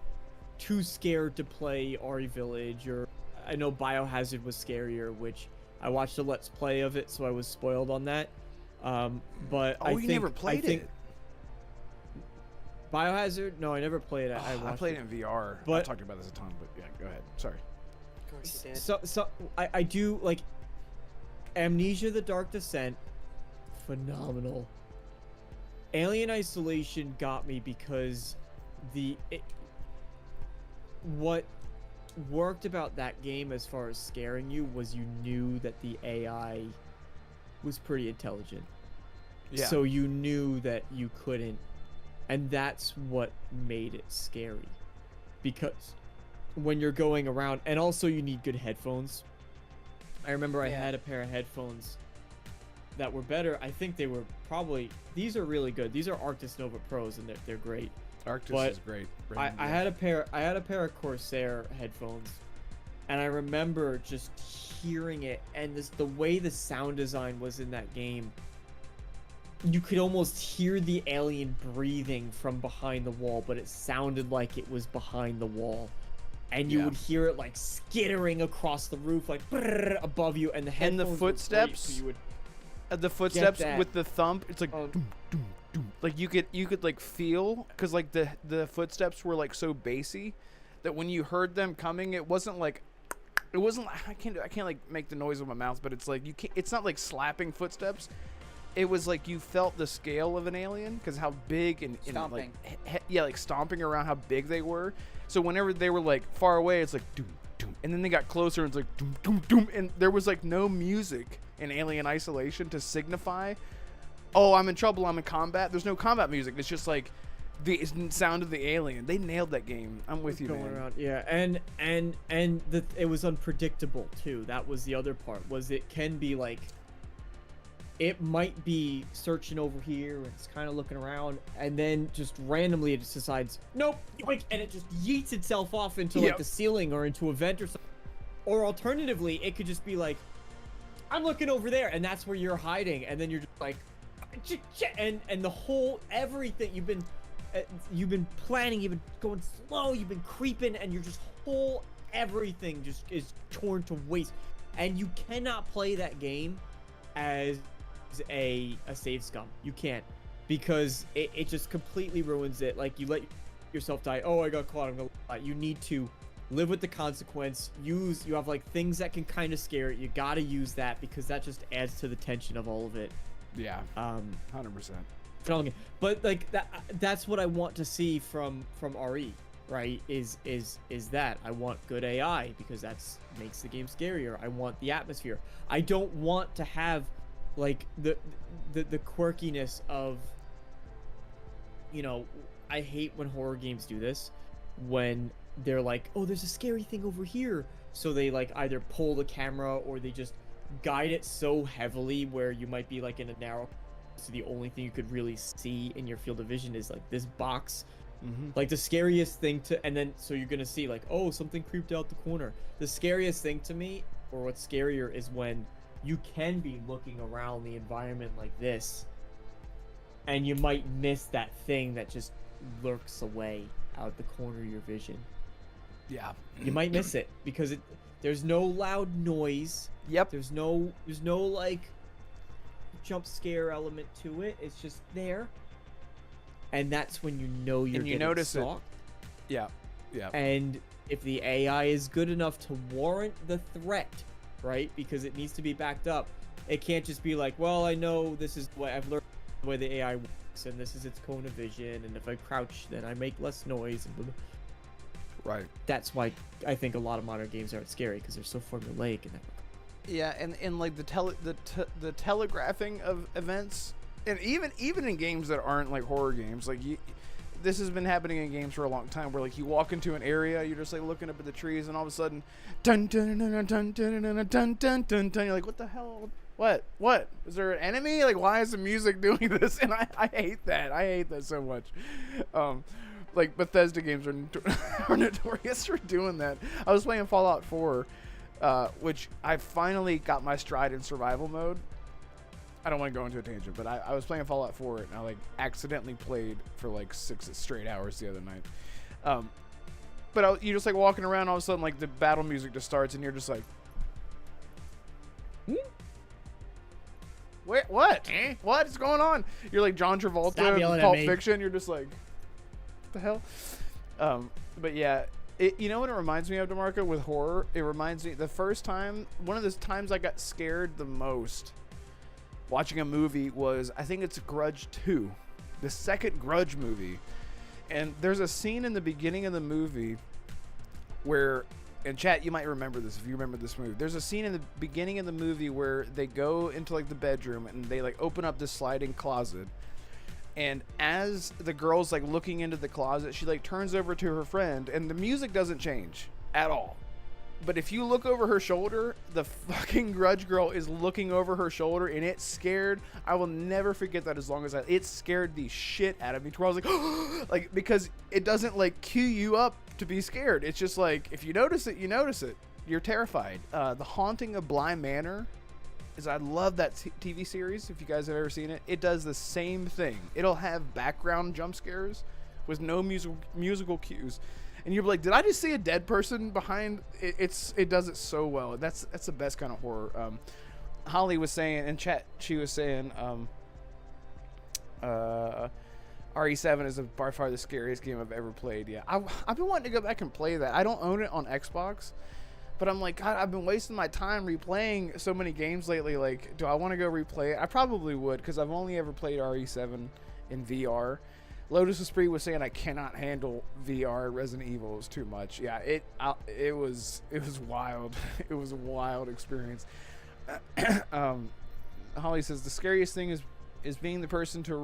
too scared to play RE Village, or I know Biohazard was scarier, which I watched a Let's Play of it, so I was spoiled on that. But you never played it. Biohazard? No, I never played it. I played it in VR. But I've talked about this a ton, but yeah, go ahead. Sorry. Of course you did. So I do like Amnesia: The Dark Descent. Phenomenal. Alien Isolation got me because what worked about that game as far as scaring you was you knew that the AI was pretty intelligent. Yeah. So you knew that you couldn't. And that's what made it scary, because when you're going around, and also you need good headphones. I remember I had a pair of headphones that were better. I think they were these are really good. These are Arctis Nova Pros, and they're great. Arctis is great. I had a pair of Corsair headphones, and I remember just hearing it, and the way the sound design was in that game. You could almost hear the alien breathing from behind the wall, but it sounded like it was behind the wall. And you would hear it like skittering across the roof, like above you, and the headphones. And the footsteps, with the thump, it's like oh. like you could like feel, because like the footsteps were like so bassy that when you heard them coming, it wasn't like I can't like make the noise with my mouth, but it's like it's not like slapping footsteps. it was like you felt the scale of an alien because how big and like like stomping around how big they were. So whenever they were like far away, it's like doom doom, and then they got closer and it's like doom doom doom, and there was like no music in Alien Isolation to signify, oh, I'm in trouble, I'm in combat. There's no combat music. It's just like the sound of the alien. They nailed that game. I'm with you, going man. around. Yeah, and it was unpredictable too. That was the other part. Was it can be like, it might be searching over here and it's kind of looking around, and then just randomly it just decides nope, and it just yeets itself off into like the ceiling or into a vent or something. Or alternatively, it could just be like, I'm looking over there, and that's where you're hiding, and then you're just like, and the whole everything you've been planning, you've been going slow, you've been creeping, and your just whole everything just is torn to waste, and you cannot play that game as a save scum. You can't, because it just completely ruins it. Like, you let yourself die. Oh, I got caught, I'm gonna die. You need to live with the consequence. You have like things that can kind of scare it. You gotta use that, because that just adds to the tension of all of it. Yeah. 100%. But like that's what I want to see from RE, right? Is that I want good AI, because that's makes the game scarier. I want the atmosphere. I don't want to have like the quirkiness of, you know, I hate when horror games do this, when they're like, oh, there's a scary thing over here, so they like either pull the camera or they just guide it so heavily where you might be like in a narrow, so the only thing you could really see in your field of vision is like this box. Like the scariest thing to, and then so you're gonna see like, oh, something creeped out the corner. The scariest thing to me, or what's scarier, is when you can be looking around the environment like this and you might miss that thing that just lurks away out the corner of your vision. Yeah, you might miss it because there's no loud noise. There's no like jump scare element to it. It's just there, and that's when you know you're getting stalked. Yeah. And if the AI is good enough to warrant the threat, right? Because it needs to be backed up. It can't just be like, well, I know this is what I've learned, the way the AI works, and this is its cone of vision, and if I crouch, then I make less noise. And blah, blah. Right. That's why I think a lot of modern games aren't scary, because they're so formulaic in that. Yeah, and like the telegraphing of events, and even in games that aren't like horror games, like this has been happening in games for a long time, where like you walk into an area, you're just like looking up at the trees, and all of a sudden, dun dun dun dun dun dun dun dun dun dun dun. You're like, what the hell? What? Is there an enemy? Like, why is the music doing this? And I hate that. I hate that so much. Like Bethesda games are notorious for doing that. I was playing Fallout 4, which I finally got my stride in survival mode. I don't want to go into a tangent, but I was playing Fallout 4 and I like accidentally played for like 6 straight hours the other night. But you're just like walking around, all of a sudden like the battle music just starts and you're just like, wait, what? What is going on? You're like John Travolta in Pulp Fiction. You're just like, what the hell? But yeah, you know what it reminds me of, DeMarco, with horror? It reminds me, one of the times I got scared the most watching a movie was, I think it's Grudge 2, the second Grudge movie. And there's a scene in the beginning of the movie where, and chat, you might remember this if you remember this movie. There's a scene in the beginning of the movie where they go into like the bedroom and they like open up this sliding closet. And as the girl's like looking into the closet, she like turns over to her friend, and the music doesn't change at all. But if you look over her shoulder, the fucking Grudge girl is looking over her shoulder, and it scared. I will never forget that as long as it scared the shit out of me. To where I was like, like, because it doesn't like cue you up to be scared. It's just like, if you notice it, you notice it. You're terrified. The Haunting of Bly Manor I love that TV series. If you guys have ever seen it, it does the same thing. It'll have background jump scares with no musical cues. And you're like, did I just see a dead person behind? It does it so well. That's the best kind of horror. Holly was saying in chat, she was saying, RE7 is by far the scariest game I've ever played. Yeah, I've been wanting to go back and play that. I don't own it on Xbox, But I'm like, God, I've been wasting my time replaying so many games lately. Like, do I want to go replay it? I probably would, because I've only ever played RE7 in VR. Lotus Esprit was saying I cannot handle VR Resident Evil. It was too much. Yeah, it was wild. It was a wild experience. Holly says the scariest thing is being the person to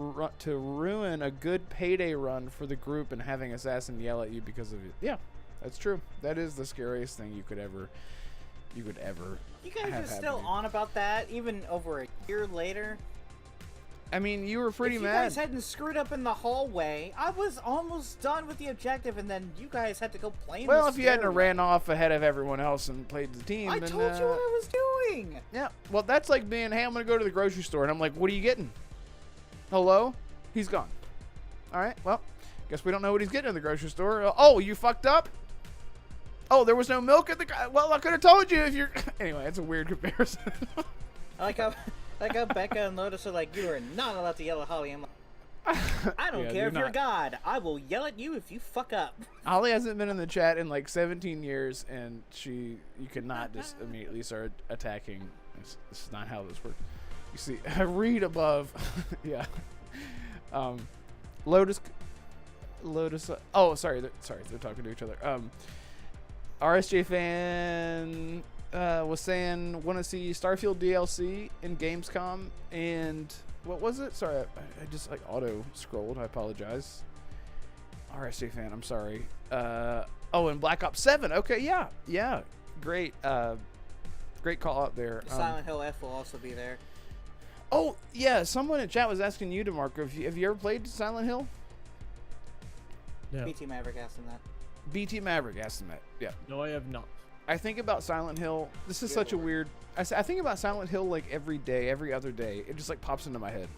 ruin a good payday run for the group and having Assassin yell at you because of it. Yeah, that's true. That is the scariest thing you could ever. You guys are still on about that even over a year later. I mean, you were pretty mad. If you guys hadn't screwed up in the hallway, I was almost done with the objective, and then you guys had to go play. Well, if you hadn't ran off ahead of everyone else and played the team, I then, told you what I was doing. Yeah, well, that's like being, hey, I'm gonna go to the grocery store, and I'm like, what are you getting? Hello? He's gone. All right, well, guess we don't know what he's getting in the grocery store. Oh, you fucked up? Oh, there was no milk at the. Well, I could have told you if you're. Anyway, it's a weird comparison. Like how Becca and Lotus are like, you are not allowed to yell at Holly. I'm like, I don't care if you're God. I will yell at you if you fuck up. Holly hasn't been in the chat in like 17 years, and you could not just immediately start attacking. This is not how this works. You see, I read above. Yeah. Lotus. Oh, sorry. They're talking to each other. RSJ fan was saying want to see Starfield DLC in Gamescom, and what was it? Sorry, I just like auto scrolled. I apologize. RSJ fan, I'm sorry. Oh, and Black Ops 7. Okay, yeah, great, great call out there. Silent Hill F will also be there. Oh yeah, someone in chat was asking you, DeMarco, have you ever played Silent Hill? No. BT Maverick asked him that. BT Maverick asked him that. Yeah. No, I have not. I think about Silent Hill. This is such a weird. I think about Silent Hill like every day, every other day. It just like pops into my head,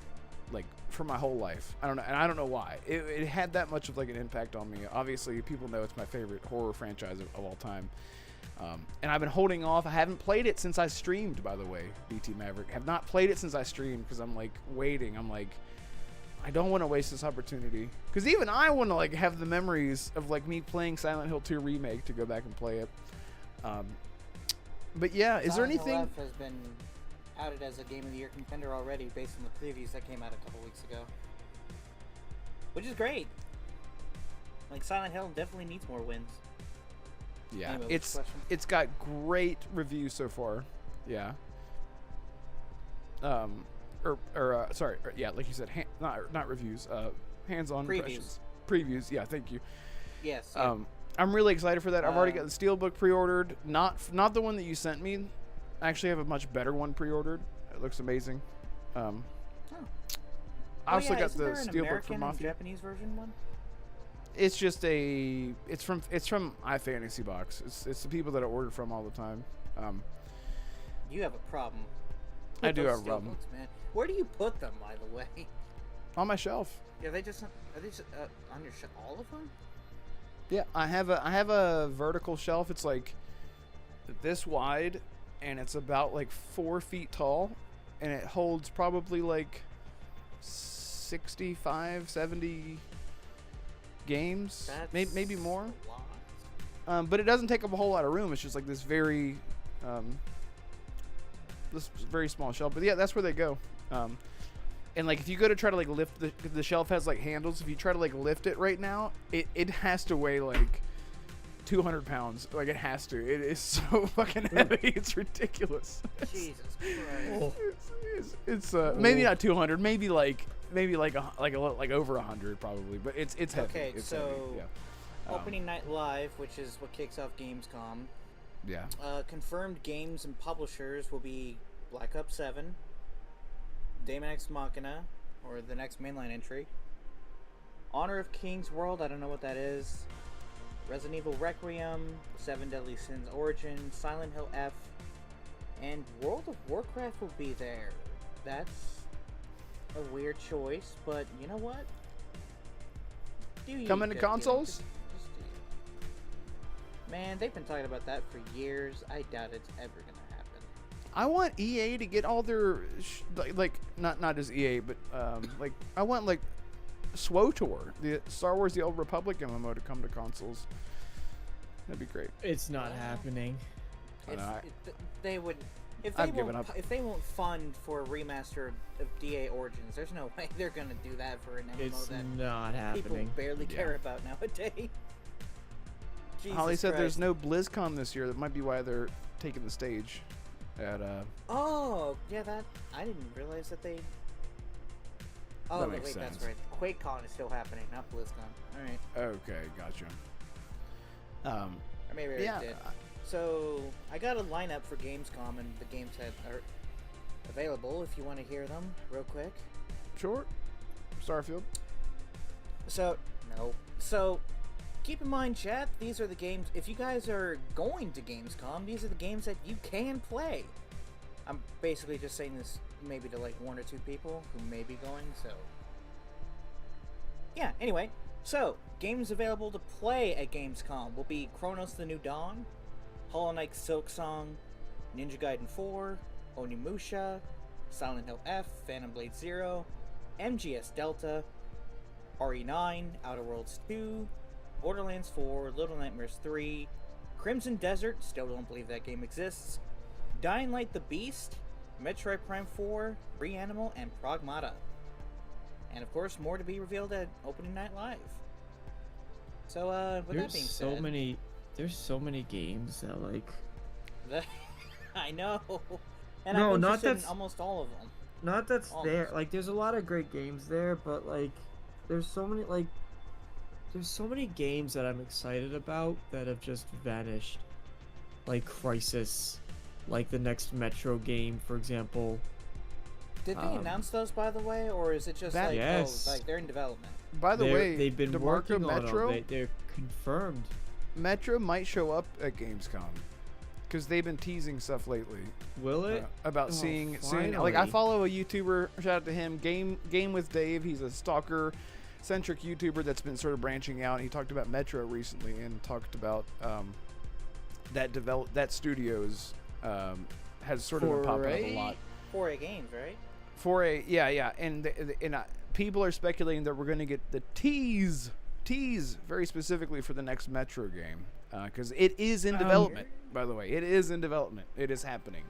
like for my whole life. I don't know, and I don't know why. It had that much of like an impact on me. Obviously, people know it's my favorite horror franchise of all time. And I've been holding off. I haven't played it since I streamed, by the way. BT Maverick. Have not played it since I streamed because I'm like waiting. I'm like, I don't want to waste this opportunity, because even I want to like have the memories of like me playing Silent Hill 2 Remake to go back and play it. But yeah, is there anything? Silent Hill F has been outed as a Game of the Year contender already based on the previews that came out a couple weeks ago, which is great. Like Silent Hill definitely needs more wins. Yeah, anyway, it's got great reviews so far. Yeah. Yeah, like you said, not reviews. Hands-on impressions. Previews. Yeah, thank you. Yes. Yeah. I'm really excited for that. I've already got the Steelbook pre-ordered. Not the one that you sent me. I actually have a much better one pre-ordered. It looks amazing. I also got the Steelbook for Mafia. Japanese version one. It's just it's from iFantasy Box. It's the people that I order from all the time. You have a problem. I do have a problem. Man. Where do you put them, by the way? On my shelf. Yeah, are they just on your shelf? All of them? Yeah, I have a vertical shelf. It's like this wide, and it's about like 4 feet tall, and it holds probably like 65, 70 games, maybe more. But it doesn't take up a whole lot of room. It's just like this very small shelf. But yeah, that's where they go. And like if you go to try to like lift the shelf has like handles. If you try to like lift it right now, it has to weigh like 200 pounds. Like it has to. It is so fucking heavy. It's ridiculous. Jesus Christ. It's maybe not 200. Maybe like over 100 probably. But it's heavy. Okay, it's so heavy. Yeah. Opening night live, which is what kicks off Gamescom. Yeah. Confirmed games and publishers will be Black Ops 7, Daemon X Machina, or the next mainline entry, Honor of Kings World, I don't know what that is, Resident Evil Requiem, 7 Deadly Sins Origin, Silent Hill F, and World of Warcraft will be there. That's a weird choice, but you know what? Coming to consoles? Just man, they've been talking about that for years. I doubt it's ever gonna happen. I want EA to get all their not just EA, but like I want like SWTOR, the Star Wars: The Old Republic MMO, to come to consoles. That'd be great. It's not happening. They would. I've given up. If they won't fund for a remaster of DA Origins, there's no way they're gonna do that for an MMO It's that not people happening. barely care about nowadays. Holly Jesus said there's Christ. no BlizzCon this year. That might be why they're taking the stage at Oh, yeah, that I didn't realize that they. Oh, That wait, makes that's sense. right. QuakeCon is still happening, not BlizzCon. All right, Okay, gotcha. or maybe I Yeah. did. So I got a lineup for Gamescom and the games that are available. If you want to hear them, real quick. Sure. Starfield. So no. So keep in mind, chat. These are the games. If you guys are going to Gamescom, these are the games that you can play. I'm basically just saying this maybe to like one or two people who may be going. So yeah. Anyway, so games available to play at Gamescom will be Chronos: The New Dawn, Hollow Knight: Silksong, Ninja Gaiden 4, Onimusha, Silent Hill F, Phantom Blade 0, MGS Delta, RE9, Outer Worlds 2, Borderlands 4, Little Nightmares 3, Crimson Desert, still don't believe that game exists, Dying Light: The Beast, Metroid Prime 4, Reanimal, and Pragmata. And of course, more to be revealed at Opening Night Live. So, with that being said... There's so many games that, like... I know. And No, I'm not interested in that's- almost all of them. Not that's Almost. there. Like, there's a lot of great games there, but, like, there's so many, like... There's so many games that I'm excited about that have just vanished. Like Crysis, like the next Metro game, for example. Did they announce those, by the way, or is it just That- like, Yes. oh, like they're in development? By the way, They've been DeMarco working on Metro. them. They're confirmed. Metro might show up at Gamescom because they've been teasing stuff lately Will it? about Oh, seeing. Like I finally. follow a YouTuber. Shout out to him. Game with Dave. He's a stalker centric YouTuber that's been sort of branching out. He talked about Metro recently and talked about that studios has sort of been popping up a lot. 4A Games, right? And people are speculating that we're going to get the tease very specifically for the next Metro game because it is in development. By the way, it is in development. It is happening.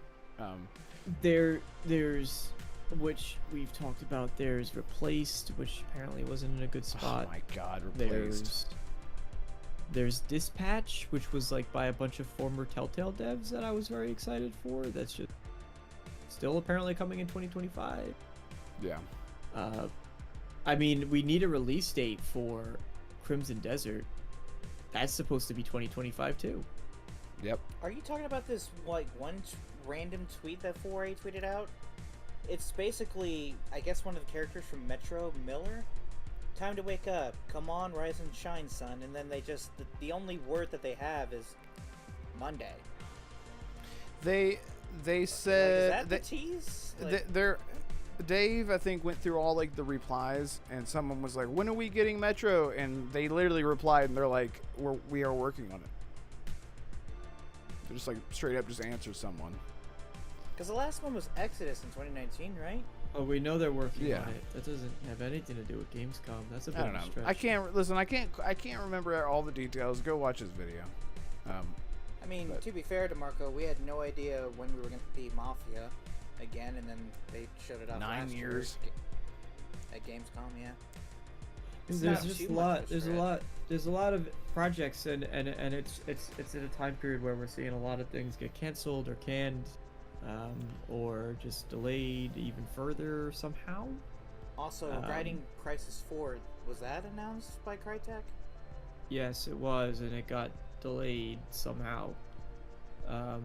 There's which we've talked about. There's Replaced, which apparently wasn't in a good spot. Oh my God, Replaced. There's Dispatch, which was like by a bunch of former Telltale devs that I was very excited for. That's just still apparently coming in 2025. Yeah. I mean, we need a release date for Crimson Desert. That's supposed to be 2025 too. Yep. Are you talking about this like one random tweet that 4A tweeted out? It's basically, I guess, one of the characters from Metro, Miller. Time to wake up. Come on, rise and shine, son. And then they just the only word that they have is Monday. They Like, said is that the tease? they're Dave, I think, went through all like the replies, and someone was like, "When are we getting Metro?" And they literally replied, and they're like, "We are working on it." They just like straight up just answer someone. Because the last one was Exodus in 2019, right? Oh, we know they're working Yeah. on it. That doesn't have anything to do with Gamescom. That's a bit I don't of a know. stretch. I can't listen. I can't remember all the details. Go watch his video. I mean, But- to be fair to Marco, we had no idea when we were going to see Mafia again, and then they showed it off 9 last years. year at Gamescom. Yeah. It's There's not just too a much lot. of a There's a stretch. lot. There's a lot of projects, and it's in a time period where we're seeing a lot of things get canceled or canned, or just delayed even further somehow. Also, Guiding Crisis 4, was that announced by Crytek? Yes, it was, and it got delayed somehow. How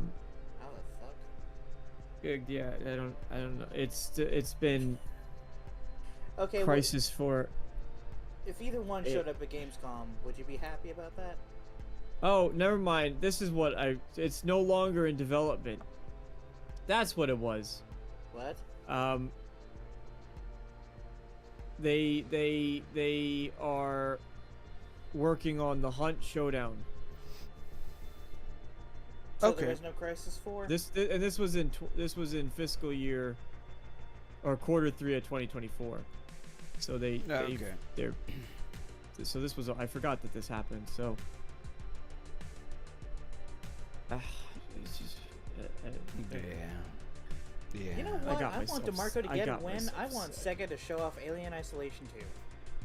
the fuck? Yeah, I don't know. It's been Okay, well, Crisis 4. if either one showed up at Gamescom, would you be happy about that? Oh, never mind. This is what it's no longer in development. That's what it was. What? They are working on the Hunt Showdown. So Okay. there is no Crisis 4? This was in fiscal year or quarter 3 of 2024. So they're so this was I forgot that this happened. So Yeah. You know what? I want DeMarco to get a win. I want Sega to show off Alien Isolation 2.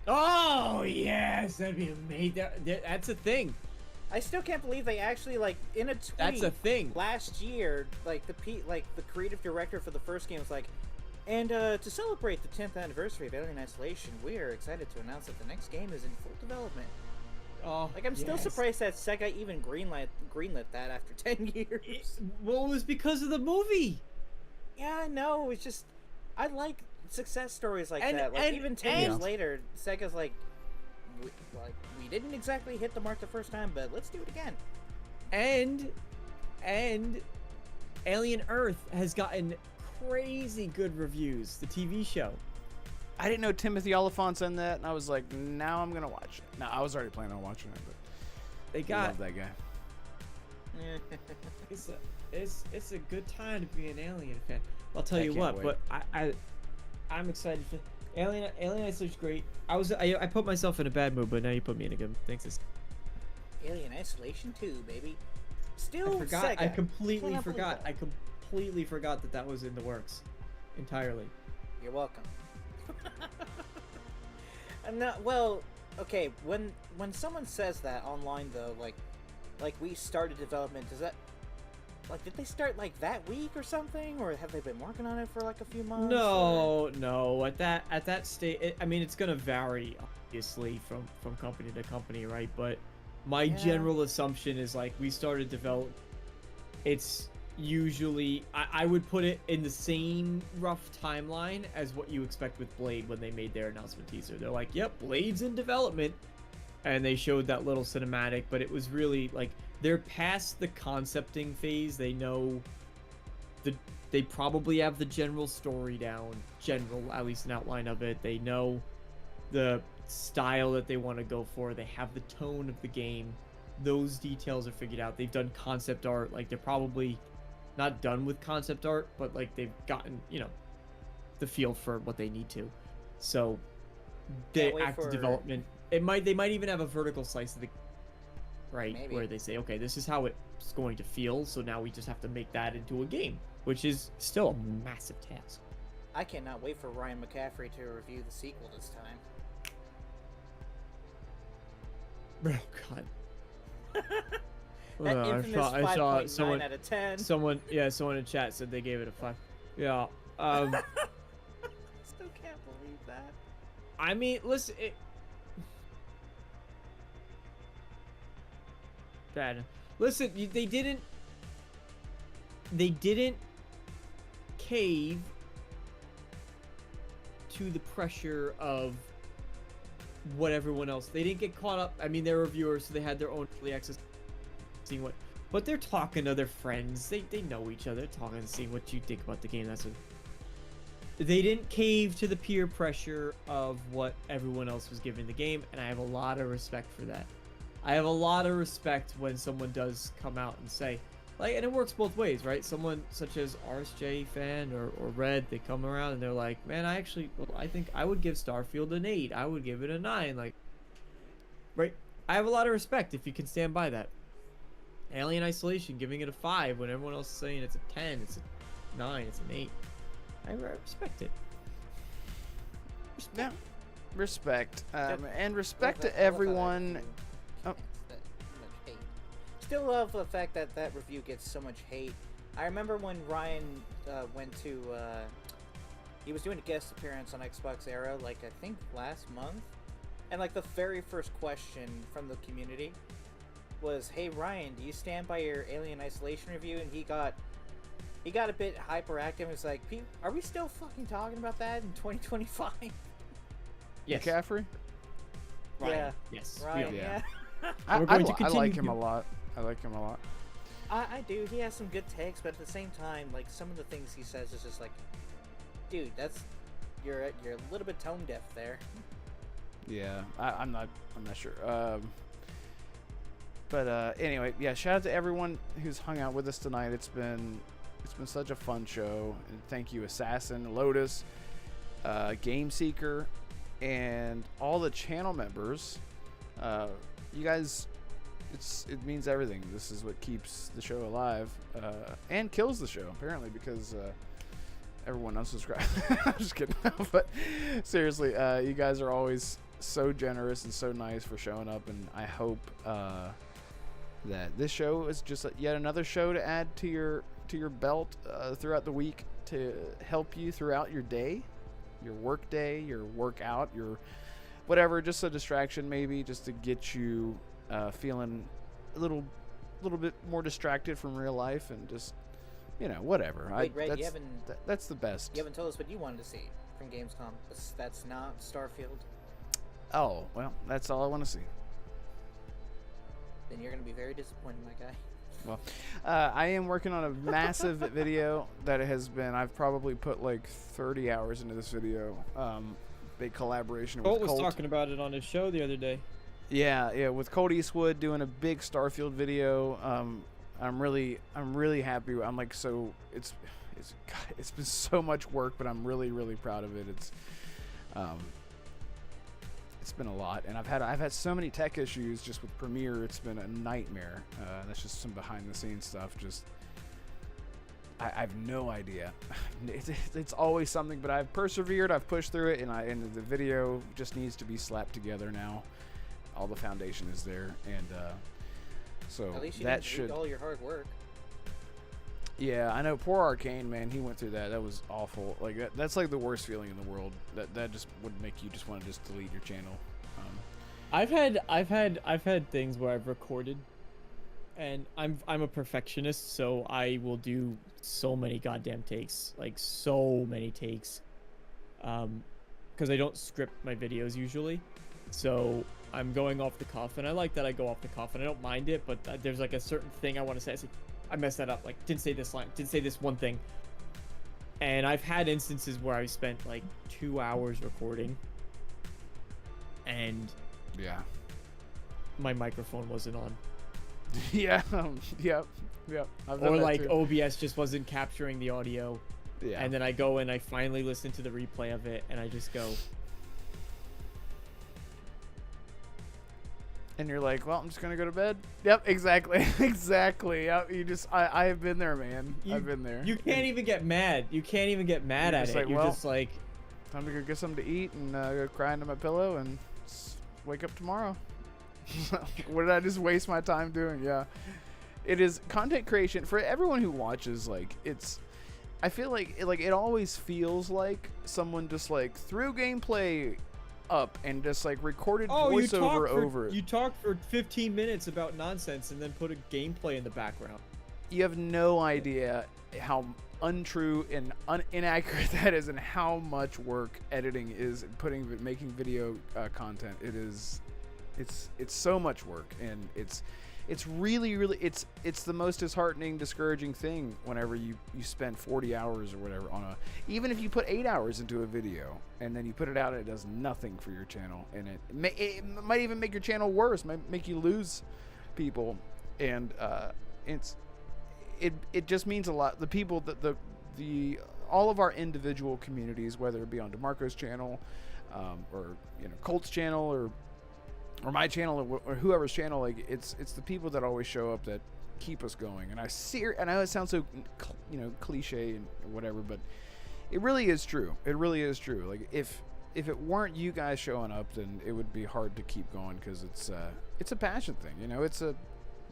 Oh yes, that'd be amazing. That's a thing. I still can't believe they actually in a tweet. That's a thing. Last year, the creative director for the first game was like, and to celebrate the 10th anniversary of Alien Isolation, we are excited to announce that the next game is in full development. Oh, I'm still surprised that Sega even greenlit that after 10 years. Well, it was because of the movie. Yeah, I know. It's just I like success stories like that. Even 10 years later, Sega's we didn't exactly hit the mark the first time, but let's do it again. And Alien Earth has gotten crazy good reviews. The TV show. I didn't know Timothy Oliphant's in that, and I was like, now I'm gonna watch it. No, I was already planning on watching it, but I love that guy. It's a good time to be an Alien fan. I'll tell you what, but I'm excited for Alien Isolation's great. I put myself in a bad mood, but now you put me in a good mood. Thanks. Alien Isolation 2, baby. Still I forgot. Sega. I completely forgot. I completely forgot that was in the works entirely. You're welcome. Okay, when someone says that online though, like we started development, does that did they start that week or something, or have they been working on it for a few months? No. At that stage, I mean, it's gonna vary obviously from company to company, right? But my general assumption is we started develop. It's usually I would put it in the same rough timeline as what you expect with Blade when they made their announcement teaser. They're like, "Yep, Blade's in development," and they showed that little cinematic, but it was really they're past the concepting phase. They know they probably have the general story down, at least an outline of it. They know the style that they want to go for. They have the tone of the game. Those details are figured out. They've done concept art. They're probably not done with concept art, but they've gotten the feel for what they need to. So the active development. They might even have a vertical slice of the Maybe. where they say, okay, this is how it's going to feel, so now we just have to make that into a game, which is still a massive task. I cannot wait for Ryan McCaffrey to review the sequel this time. Oh god. That infamous I saw 5.9 out of 10. Someone in chat said they gave it a 5. Yeah. Still can't believe that. I mean, listen, bad. Listen, they didn't cave to the pressure of what everyone else. They didn't get caught up. I mean, they're reviewers, so they had their own early access, seeing what. But they're talking to their friends. They know each other. They're talking and seeing what you think about the game. That's what. They didn't cave to the peer pressure of what everyone else was giving the game, and I have a lot of respect for that. I have a lot of respect when someone does come out and say, and it works both ways, right? Someone such as RSJ fan or Red, they come around and they're like, man, I think I would give Starfield an 8. I would give it a 9. Right? I have a lot of respect if you can stand by that. Alien Isolation, giving it a 5 when everyone else is saying it's a 10, it's a 9, it's an 8. I respect it. Yeah. Respect. And respect to everyone. Oh. Still love the fact that that review gets so much hate. I remember when Ryan went to he was doing a guest appearance on Xbox Era I think last month, and the very first question from the community was, "Hey Ryan, do you stand by your Alien Isolation review?" And he got a bit hyperactive. It's like, are we still fucking talking about that in 2025? Yes. McCaffrey? Ryan. Yeah. Yes. Ryan, yeah. I like him a lot. I do. He has some good takes, but at the same time, some of the things he says is just dude, you're a little bit tone deaf there. Yeah, I'm not sure. But anyway, yeah. Shout out to everyone who's hung out with us tonight. It's been such a fun show, and thank you, Assassin, Lotus, Game Seeker, and all the channel members. You guys it means everything. This is what keeps the show alive, and kills the show apparently, because everyone unsubscribed. I'm just kidding. But seriously, you guys are always so generous and so nice for showing up, and I hope that this show is just yet another show to add to your belt throughout the week, to help you throughout your day, your work day, your workout, your whatever, just a distraction maybe, just to get you feeling a little bit more distracted from real life, and just, you know, whatever. Wait, Red, that's the best. You haven't told us what you wanted to see from Gamescom. That's not Starfield. Oh, well, that's all I want to see. Then you're going to be very disappointed, my guy. Well, I am working on a massive video that has been, I've probably put like 30 hours into this video. Big collaboration with Colt was Colt. talking about it on his show the other day. Yeah, with Colt Eastwood doing a big Starfield video. I'm really happy. I'm like, so it's been so much work, but I'm really proud of it. It's been a lot, and I've had so many tech issues just with Premiere. It's been a nightmare. That's just some behind the scenes stuff. Just I have no idea. It's always something, but I've persevered. I've pushed through it, and the video just needs to be slapped together now. All the foundation is there, and so At least you that didn't should. read all your hard work. Yeah, I know. Poor Arcane, man. He went through that. That was awful. Like that's like the worst feeling in the world. That just would make you just want to just delete your channel. I've had things where I've recorded, and I'm a perfectionist, so I will do so many goddamn takes, like so many takes, because I don't script my videos usually, so I'm going off the cuff, and I like that I go off the cuff, and I don't mind it, but there's like a certain thing I want to say. I say, I messed that up, like didn't say this line, didn't say this one thing. And I've had instances where I spent like 2 hours recording, and Yeah. my microphone wasn't on. Yeah. Yep. I've done Or that like too. OBS just wasn't capturing the audio. Yeah. And then I go and I finally listen to the replay of it, and I just go, and you're like, well, I'm just gonna go to bed. Yep, exactly. Exactly. Yep, I have been there, man. I've been there. You can't even get mad. You can't even get mad You're at just it. like, You're well, just like, Time to go get something to eat and go cry into my pillow and wake up tomorrow. What did I just waste my time doing? Yeah. It is content creation for everyone who watches. Like, I feel like it always feels like someone just like threw gameplay up and just like recorded voiceover over it. You talk for 15 minutes about nonsense and then put a gameplay in the background. You have no idea how untrue and inaccurate that is, and how much work editing is, making video content. It's so much work, and it's really it's the most disheartening, discouraging thing whenever you spend 40 hours or whatever on even if you put 8 hours into a video and then you put it out and it does nothing for your channel, and it might even make your channel worse, might make you lose people, and it just means a lot. The people that the all of our individual communities, whether it be on DeMarco's channel, or Colt's channel, or my channel, or whoever's channel, like it's the people that always show up that keep us going. And I know it sounds so cliche and whatever, but it really is true. It really is true. Like if it weren't you guys showing up, then it would be hard to keep going, because it's a passion thing.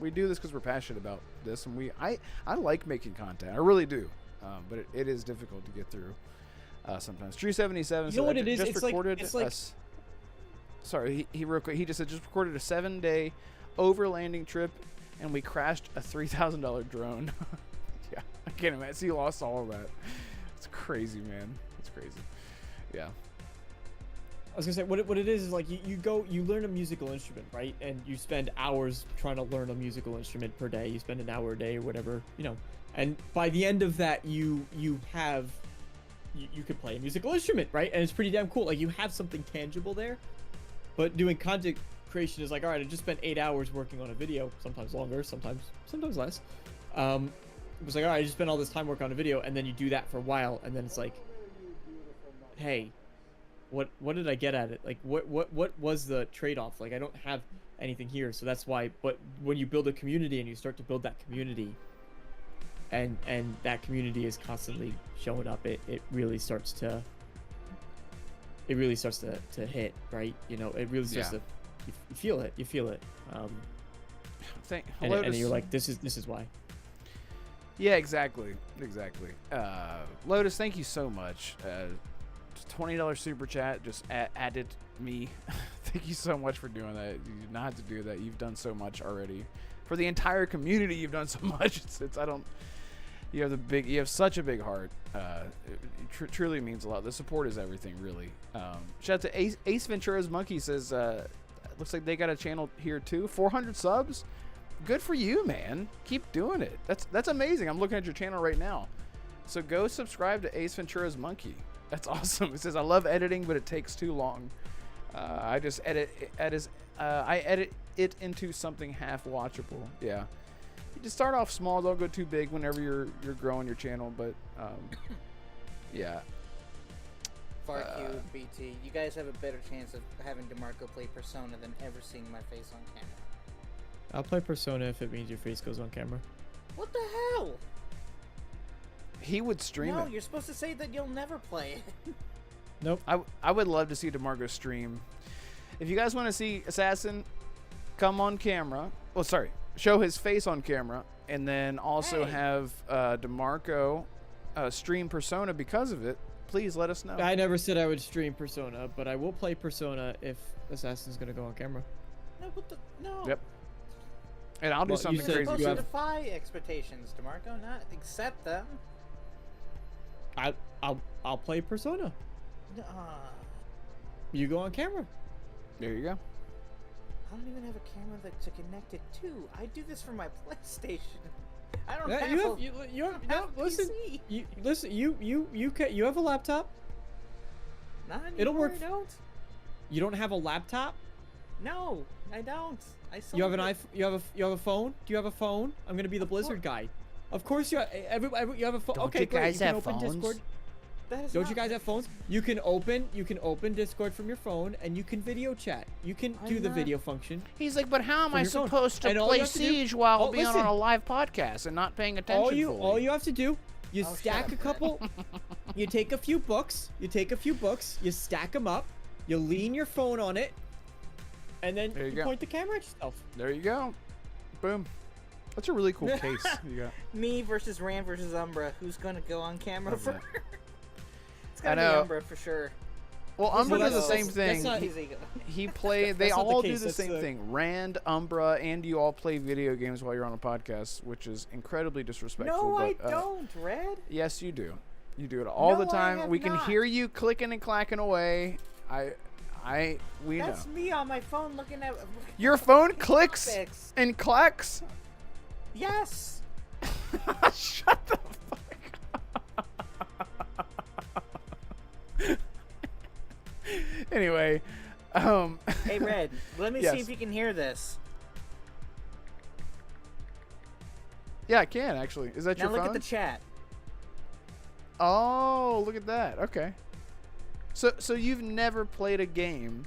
We do this because we're passionate about this, and I like making content. I really do, but it is difficult to get through sometimes. True77 You know what it is? It's like sorry, he real quick. He just said just recorded a 7-day overlanding trip, and we crashed a $3,000 drone. Yeah, I can't imagine. So you lost all of that. It's crazy, man. It's crazy. Yeah. I was gonna say what it is like you learn a musical instrument, right? And you spend hours trying to learn a musical instrument per day. You spend an hour a day or whatever, and by the end of that you could play a musical instrument, right? And it's pretty damn cool. Like, you have something tangible there. But doing content creation is like, all right, I just spent 8 hours working on a video, sometimes longer, sometimes less. It was like, all right, I just spent all this time working on a video, and then you do that for a while, and then it's like, hey, what did I get at it? Like what was the trade-off? Like I don't have anything here, so that's why. But when you build a community and you start to build that community, and that community is constantly showing up, it really starts to hit, right? You know, it really starts to you feel it. And you're like, this is why. Yeah, exactly. Lotus, thank you so much. $20 super chat just added me. Thank you so much for doing that. You did not have to do that. You've done so much already for the entire community. You've done so much. You have such a big heart. It truly means a lot. The support is everything, really. Shout out to Ace Ventura's Monkey says, looks like they got a channel here too. 400 subs. Good for you, man. Keep doing it. That's amazing. I'm looking at your channel right now. So go subscribe to Ace Ventura's Monkey. That's awesome. It says, I love editing, but it takes too long. I just edit it into something half watchable. Yeah. You just start off small. Don't go too big whenever you're growing your channel. But yeah. FarQ, BT, you guys have a better chance of having DeMarco play Persona than ever seeing my face on camera. I'll play Persona if it means your face goes on camera. What the hell? He would stream it. No, you're supposed to say that you'll never play it. Nope. I would love to see DeMarco stream. If you guys want to see Assassin come on camera, well, sorry, show his face on camera, and then also have DeMarco stream Persona because of it, please let us know. I never said I would stream Persona, but I will play Persona if Assassin's gonna go on camera. No, what the? No. Yep. And I'll do something crazy. You're supposed to defy expectations, DeMarco, not accept them. I'll play Persona. You go on camera. There you go. I don't even have a camera to connect it to. I do this for my PlayStation. I don't have. You have a laptop. Not anymore. It'll work. I don't. You don't have a laptop? No, I don't. I sold You have an it. iPhone. You have a phone. Do you have a phone? I'm gonna be the Blizzard guy. Of course you have. You have a phone. Okay, great. Guys you can have open phones? Discord. Don't You guys have phones? You can open Discord from your phone and you can video chat. You can do the video function. He's like, but how am I your phone. supposed to And all play you have to do- Siege while Oh, being listen. on a live podcast and not paying attention? All you have to do, you Oh, stack shut a up, couple. You take a few books. You stack them up. You lean your phone on it, and then There you go. point the camera at yourself. There you go. Boom. That's a really cool case you got. Me versus Ram versus Umbra. Who's gonna go on camera Love first? that. It's gotta I be know. Umbra for sure. Well, Umbra does the that's- same thing. that's not- He's ego. He play. They That's not the all do case, the that's same the- thing. Rand, Umbra, and you all play video games while you're on a podcast, which is incredibly disrespectful. No, I but, don't, Red. Yes, you do. You do it all the No, I time. have We can not. hear you clicking and clacking away. We That's know. me on my phone looking at. Your phone fucking clicks topics. and clacks. Yes. Shut the fuck up. Anyway, Hey, Red. Let me Yes. see if you can hear this. yeah, I can actually. Is that Now your look phone? at the chat. Oh, look at that. Okay. So you've never played a game.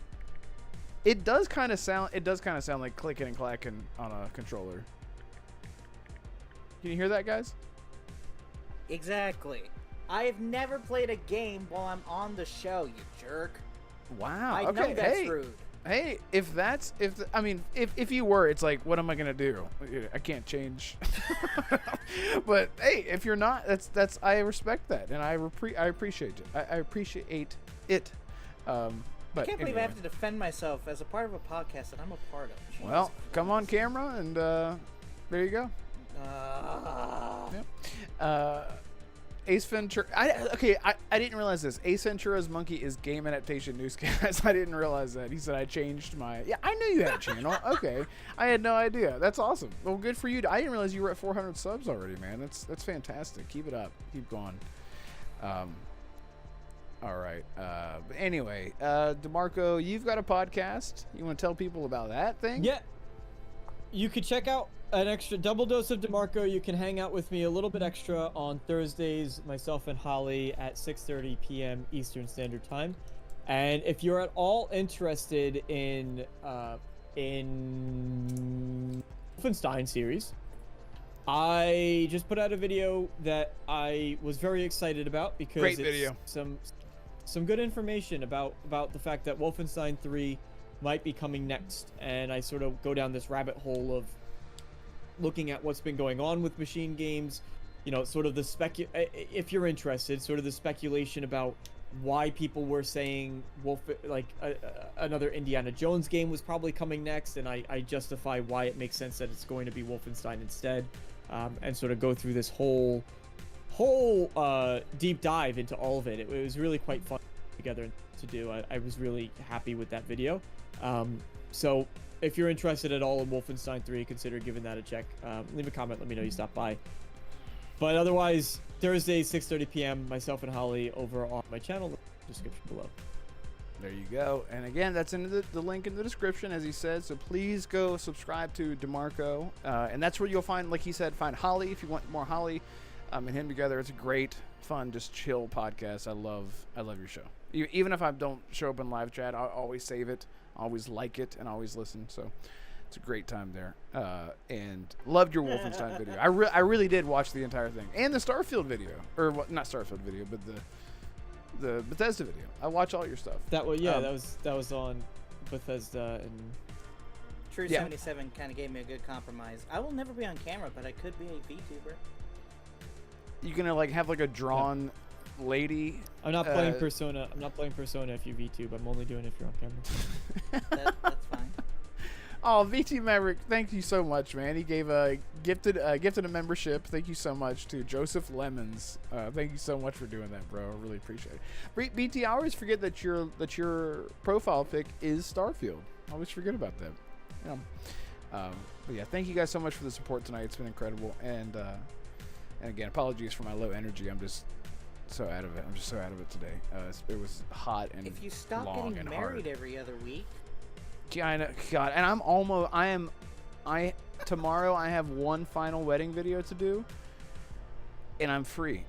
It does kind of sound like clicking and clacking on a controller. Can you hear that, guys? Exactly. I have never played a game while I'm on the show, you jerk. Wow. I okay. know that's hey. rude. Hey, if you were, it's like, what am I gonna do? I can't change. But hey, if you're not, that's I respect that, and I appreciate it. I appreciate it. But I can't believe anyway. I have to defend myself as a part of a podcast that I'm a part of. Well, Jesus come on Christ. camera, and there you go. Yep. Ace Ventura. I didn't realize this. Ace Ventura's Monkey is game adaptation newscast. I didn't realize that. He said I changed my. Yeah, I knew you had a channel. Okay, I had no idea. That's awesome. Well, good for you. I didn't realize you were at 400 subs already, man. That's fantastic. Keep it up. Keep going. All right. But anyway, DeMarco, you've got a podcast. You want to tell people about that thing? Yeah. You could check out an extra double dose of DeMarco. You can hang out with me a little bit extra on Thursdays, myself and Holly at 6:30 p.m. Eastern Standard Time. And if you're at all interested in Wolfenstein series, I just put out a video that I was very excited about because Great it's video. some good information about the fact that Wolfenstein 3 might be coming next, and I sort of go down this rabbit hole of looking at what's been going on with machine games, you know, sort of the if you're interested, sort of the speculation about why people were saying another Indiana Jones game was probably coming next, and I justify why it makes sense that it's going to be Wolfenstein instead, and sort of go through this whole deep dive into all of it. It was really quite fun together to do. I was really happy with that video. So if you're interested at all in Wolfenstein 3, consider giving that a check. Leave a comment, let me know you stopped by. But otherwise, Thursday, 6:30 p.m., myself and Holly over on my channel, description below. There you go. And again, that's in the link in the description, as he said. So please go subscribe to DeMarco. And that's where you'll find, like he said, find Holly if you want more Holly and him together. It's a great, fun, just chill podcast. I love your show. Even if I don't show up in live chat, I'll always save it, always like it, and always listen. So it's a great time there. And loved your Wolfenstein video. I really did watch the entire thing. And the Starfield video. Or not Starfield video, but the Bethesda video. I watch all your stuff. That was on Bethesda, and True 77 kind of gave me a good compromise. I will never be on camera, but I could be a VTuber. You gonna have a drawn lady? I'm not playing Persona. I'm not playing Persona if you VTube. I'm only doing it if you're on camera. That's fine. Oh, VT Maverick, thank you so much, man. He gave a gifted a membership. Thank you so much to Joseph Lemons. Thank you so much for doing that, bro. I really appreciate it. BT, I always forget that your profile pic is Starfield. I always forget about that. Yeah. But yeah, thank you guys so much for the support tonight. It's been incredible. And again, apologies for my low energy. I'm just so out of it. I'm just so out of it today. It was hot and if you stop long getting and married hard. every other week. Yeah, I know. God, and tomorrow I have one final wedding video to do, and I'm free.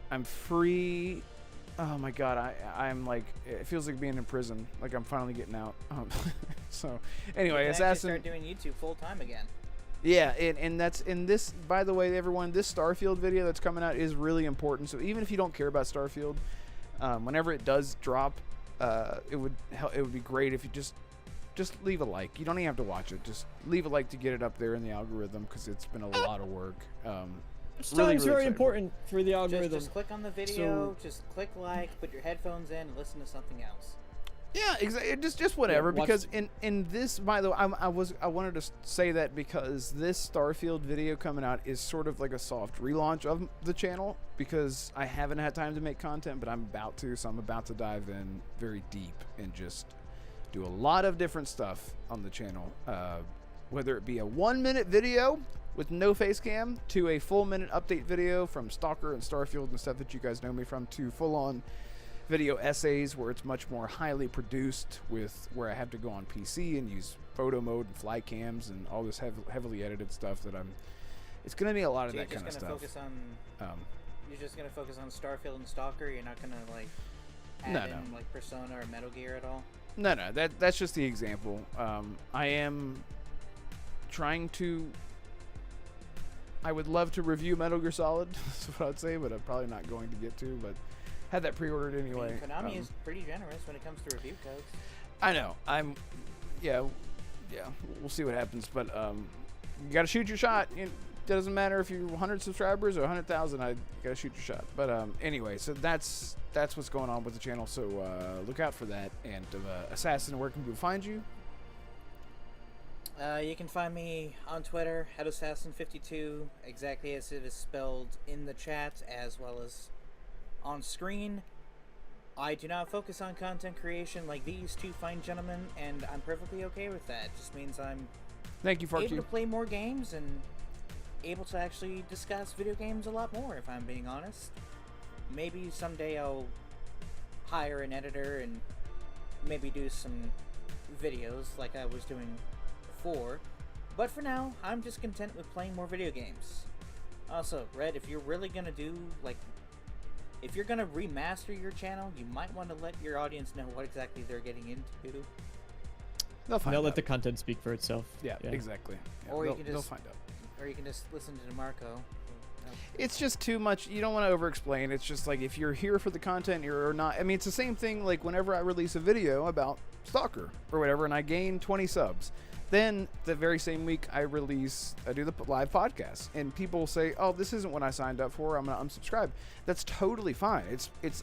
Oh my God, I'm like, it feels like being in prison. Like I'm finally getting out. So anyway, you can Assassin. start doing YouTube full time again. Yeah, and that's in this. By the way, everyone, this Starfield video that's coming out is really important. So even if you don't care about Starfield, whenever it does drop, it would be great if you just leave a like. You don't even have to watch it. Just leave a like to get it up there in the algorithm because it's been a lot of work. It's very important for the algorithm. Just click on the video, just click like, put your headphones in, and listen to something else. Yeah, exactly. Just whatever. Yeah, because in this, by the way, I wanted to say that because this Starfield video coming out is sort of like a soft relaunch of the channel because I haven't had time to make content, but I'm about to. So I'm about to dive in very deep and just do a lot of different stuff on the channel, whether it be a 1-minute video with no face cam to a full minute update video from Stalker and Starfield and stuff that you guys know me from to full-on video essays where it's much more highly produced with where I have to go on PC and use photo mode and fly cams and all this heavily edited stuff that it's going to be a lot of that kind of stuff. You're just going to focus on Starfield and Stalker? You're not going to add in Persona or Metal Gear at all? No, that's just the example. I am trying to. I would love to review Metal Gear Solid. That's what I'd say, but I'm probably not going to get to. But had that pre-ordered anyway. Konami is pretty generous when it comes to review codes. I know. Yeah. We'll see what happens, but you got to shoot your shot. It doesn't matter if you're 100 subscribers or 100,000. I got to shoot your shot. But anyway, so that's what's going on with the channel. So look out for that. And Assassin, where can people find you? You can find me on Twitter at Assassin52, exactly as it is spelled in the chat as well as on screen. I do not focus on content creation like these two fine gentlemen, and I'm perfectly okay with that. It just means I'm able to play more games and able to actually discuss video games a lot more, if I'm being honest. Maybe someday I'll hire an editor and maybe do some videos like I was doing before, but for now I'm just content with playing more video games. Also, Red, if you're really gonna do if you're gonna remaster your channel, you might want to let your audience know what exactly they're getting into. They'll let the content speak for itself. Yeah, exactly. Yeah, Or they'll find out. Or you can just listen to DeMarco. It's just too much. You don't want to over-explain. It's just like if you're here for the content, you're not. I mean, it's the same thing like whenever I release a video about Stalker or whatever, and I gain 20 subs. Then the very same week I do the live podcast, and people say, "Oh, this isn't what I signed up for. I'm gonna unsubscribe." That's totally fine.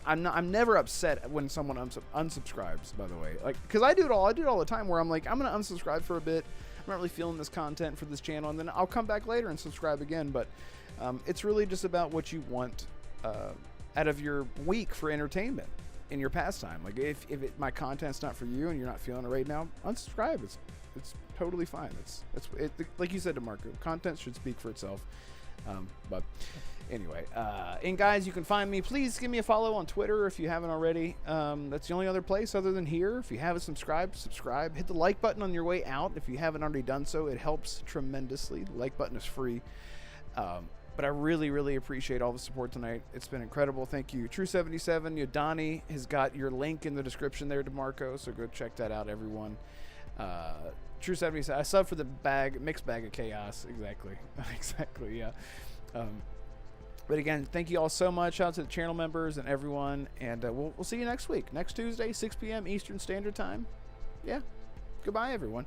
I'm never upset when someone unsubscribes. By the way, like because I do it all the time. Where I'm like, I'm gonna unsubscribe for a bit. I'm not really feeling this content for this channel, and then I'll come back later and subscribe again. But it's really just about what you want out of your week for entertainment in your pastime. Like if my content's not for you and you're not feeling it right now, unsubscribe. It's totally fine. It's like you said to Marco, content should speak for itself. But anyway, and guys, you can find me. Please give me a follow on Twitter if you haven't already. That's the only other place other than here. If you haven't subscribed. Hit the like button on your way out if you haven't already done so. It helps tremendously. The like button is free. But I really, really appreciate all the support tonight. It's been incredible. Thank you. True77, Yodani has got your link in the description there, DeMarco, so go check that out, everyone. True77, I sub for the mixed bag of chaos. Exactly. Exactly, yeah. But again, thank you all so much. Shout out to the channel members and everyone. And we'll see you next week. Next Tuesday, 6 p.m. Eastern Standard Time. Yeah. Goodbye, everyone.